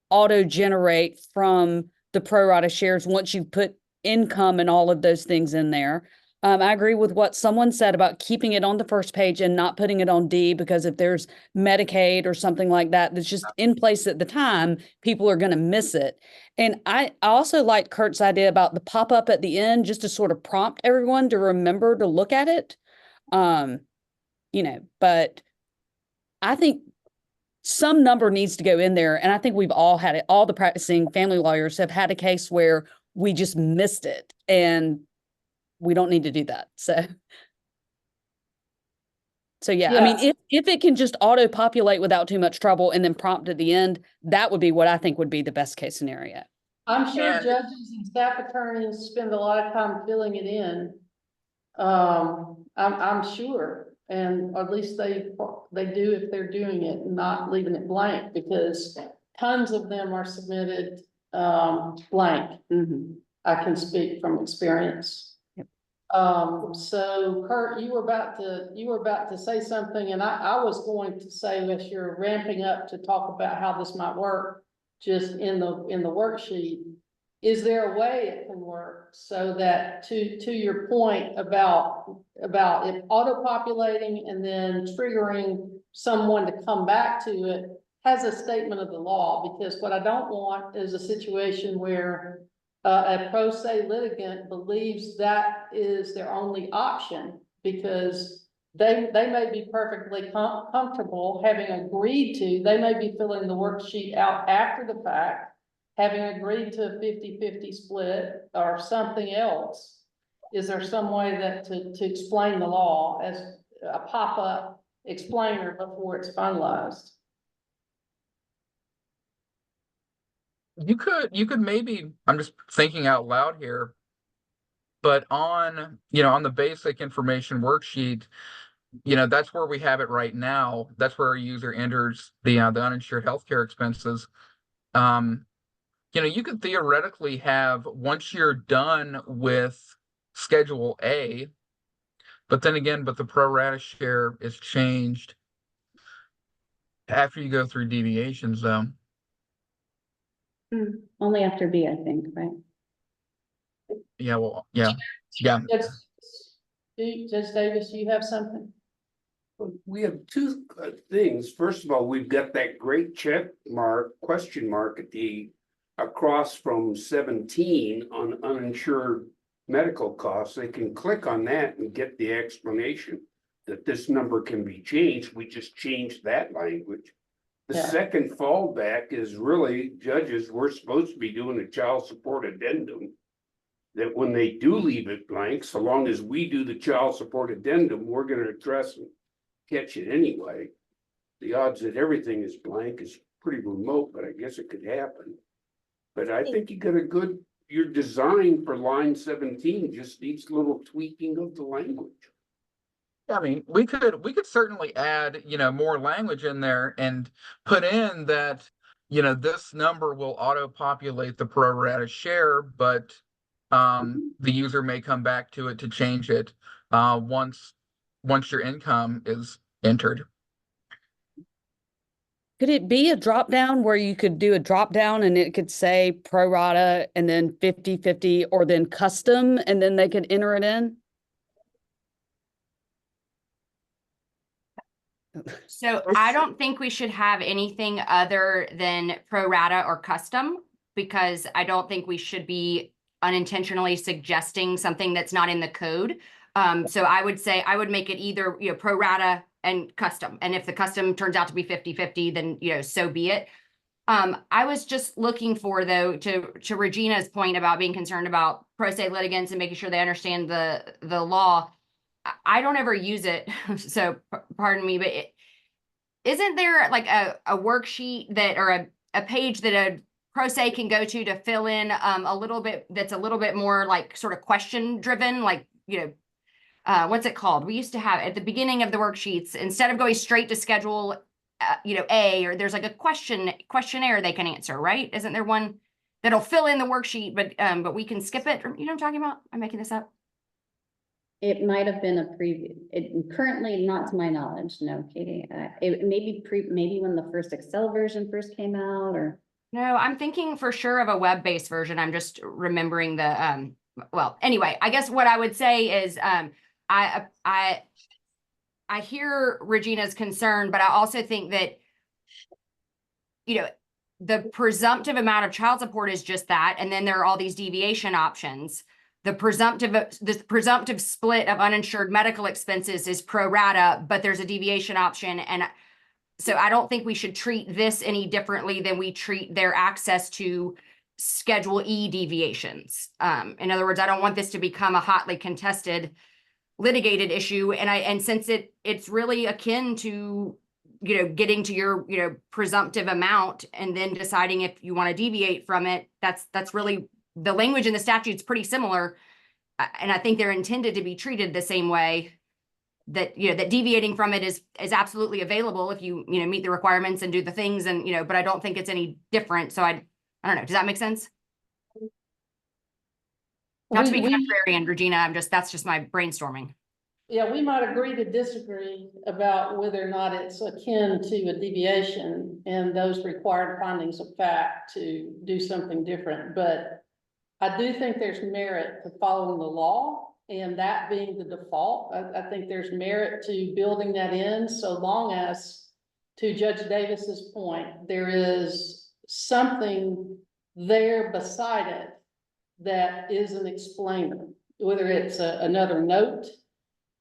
auto-generate from the pro rata shares once you put income and all of those things in there. I agree with what someone said about keeping it on the first page and not putting it on D, because if there's Medicaid or something like that that's just in place at the time, people are going to miss it. And I also like Kurt's idea about the pop-up at the end, just to sort of prompt everyone to remember to look at it. But I think some number needs to go in there. And I think we've all had it. All the practicing family lawyers have had a case where we just missed it, and we don't need to do that. So yeah, I mean, if it can just auto populate without too much trouble and then prompt at the end, that would be what I think would be the best case scenario. I'm sure And- judges and staff attorneys spend a lot of time filling it in. I'm sure, and at least they do if they're doing it and not leaving it blank, because tons of them are submitted blank. I can speak from experience. So Kurt, you were about to say something, and I was going to say, as you're ramping up to talk about how this might work, just in the worksheet, is there a way it can work so that to your point about it auto-populating and then triggering someone to come back to it has a statement of the law? Because what I don't want is a situation where a pro se litigant believes that is their only option, because they may be perfectly comfortable having agreed to, they may be filling the worksheet out after the fact, having agreed to a 50-50 split or something else. Is there some way that to explain the law as a pop-up explainer before it's finalized? You could maybe, I'm just thinking out loud here, but on the basic information worksheet, that's where we have it right now. That's where a user enters the uninsured healthcare expenses. You could theoretically have, once you're done with Schedule A, but then again, the pro rata share is changed after you go through deviations, though. Only after B, I think, right? Yeah, well, yeah. Judge Davis, you have something? We have two things. First of all, we've got that great question mark at the across from 17 on uninsured medical costs. They can click on that and get the explanation that this number can be changed. We just changed that language. The second fallback is really, judges, we're supposed to be doing a child support addendum. That when they do leave it blank, so long as we do the child support addendum, we're going to address and catch it anyway. The odds that everything is blank is pretty remote, but I guess it could happen. But I think you got your design for line 17 just needs a little tweaking of the language. I mean, we could certainly add, more language in there and put in that, this number will auto-populate the pro rata share, but the user may come back to it to change it once your income is entered. Could it be a drop down where you could do a drop down and it could say pro rata and then 50-50 or then custom, and then they could enter it in? So I don't think we should have anything other than pro rata or custom, because I don't think we should be unintentionally suggesting something that's not in the code. So I would say I would make it either, pro rata and custom. And if the custom turns out to be 50-50, then, so be it. I was just looking for, though, to Regina's point about being concerned about pro se litigants and making sure they understand the law. I don't ever use it, so pardon me, but isn't there like a worksheet that, or a page that pro se can go to fill in a little bit, that's a little bit more like sort of question driven, like, what's it called? We used to have at the beginning of the worksheets, instead of going straight to schedule, A, or there's like a questionnaire they can answer, right? Isn't there one that'll fill in the worksheet, but we can skip it? You know what I'm talking about? I'm making this up. It might have been a preview, currently not to my knowledge, no, Katie. It maybe when the first Excel version first came out, or. No, I'm thinking for sure of a web-based version. I'm just remembering the, well, anyway, I guess what I would say is, I hear Regina's concern, but I also think that, the presumptive amount of child support is just that. And then there are all these deviation options. The presumptive split of uninsured medical expenses is pro rata, but there's a deviation option. And so I don't think we should treat this any differently than we treat their access to Schedule E deviations. In other words, I don't want this to become a hotly contested litigated issue. And since it's really akin to, getting to your, presumptive amount and then deciding if you want to deviate from it, that's really the language in the statute's pretty similar. And I think they're intended to be treated the same way, that, that deviating from it is absolutely available if you, meet the requirements and do the things, and, but I don't think it's any different. So I don't know. Does that make sense? Not to be contrarian, Regina, that's just my brainstorming. Yeah, we might agree to disagree about whether or not it's akin to a deviation and those required findings of fact to do something different. But I do think there's merit to following the law, and that being the default. I think there's merit to building that in, so long as, to Judge Davis's point, there is something there beside it that is an explainer, whether it's another note,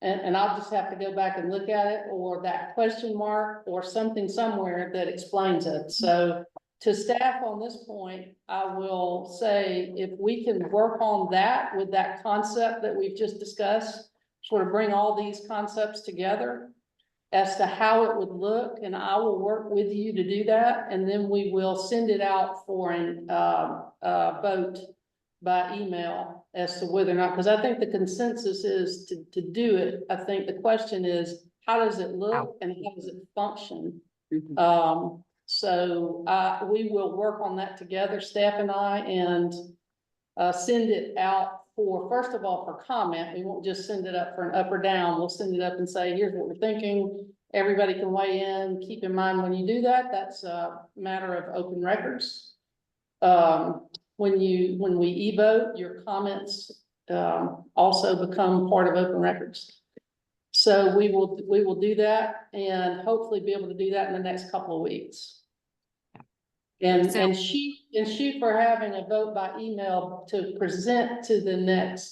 and I'll just have to go back and look at it, or that question mark, or something somewhere that explains it. So to staff on this point, I will say, if we can work on that with that concept that we've just discussed, sort of bring all these concepts together as to how it would look, and I will work with you to do that, and then we will send it out for an vote by email as to whether or not, because I think the consensus is to do it. I think the question is, how does it look and how does it function? So we will work on that together, staff and I, and send it out for, first of all, for comment. We won't just send it up for an up or down. We'll send it up and say, here's what we're thinking. Everybody can weigh in. Keep in mind, when you do that, that's a matter of open records. When we e-vote, your comments also become part of open records. So we will do that, and hopefully be able to do that in the next couple of weeks. And shoot for having a vote by email to present to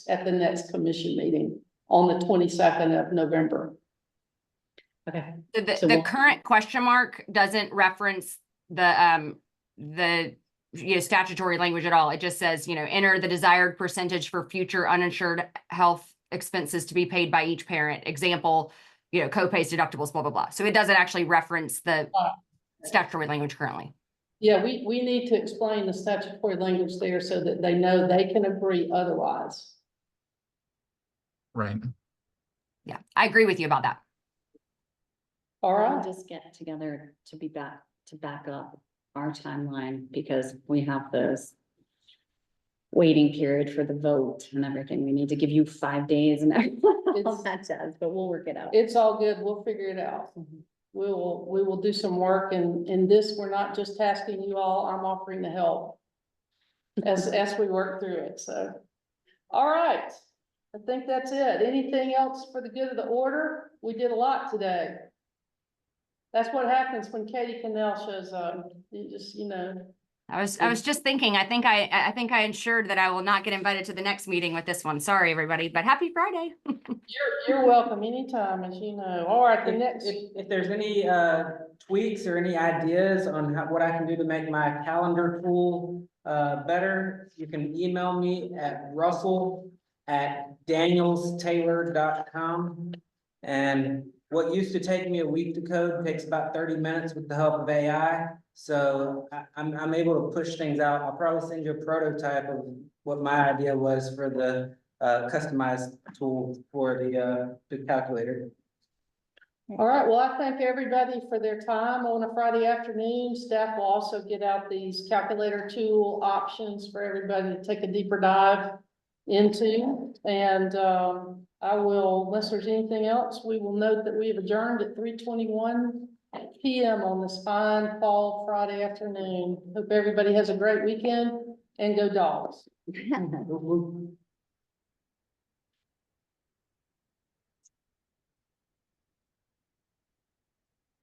at the next commission meeting on the 22nd of November. Okay. The current question mark doesn't reference the statutory language at all. It just says, enter the desired percentage for future uninsured health expenses to be paid by each parent. Example, co-pays, deductibles, blah, blah, blah. So it doesn't actually reference the statutory language currently. Yeah, we need to explain the statutory language there so that they know they can agree otherwise. Right. Yeah, I agree with you about that. All We'll right. just get together to back up our timeline, because we have those waiting period for the vote and everything. We need to give you 5 days and all that jazz, but we'll work it out. It's all good. We'll figure it out. We will do some work, and in this, we're not just tasking you all. I'm offering to help as we work through it. So, all right. I think that's it. Anything else for the good of the order? We did a lot today. That's what happens when Katie Cannell shows up. You just, I was just thinking, I think I ensured that I will not get invited to the next meeting with this one. Sorry, everybody, but happy Friday. You're welcome anytime, as you know. All right, the next. If there's any tweaks or any ideas on what I can do to make my calendar tool better, you can email me at russell@danielstaylor.com. And what used to take me a week to code takes about 30 minutes with the help of AI. So I'm able to push things out. I'll probably send you a prototype of what my idea was for the customized tool for the calculator. All right, well, I thank everybody for their time on a Friday afternoon. Staff will also get out these calculator tool options for everybody to take a deeper dive into. And I will, unless there's anything else, we will note that we have adjourned at 3:21 PM on this fine fall Friday afternoon. Hope everybody has a great weekend and go Dogs.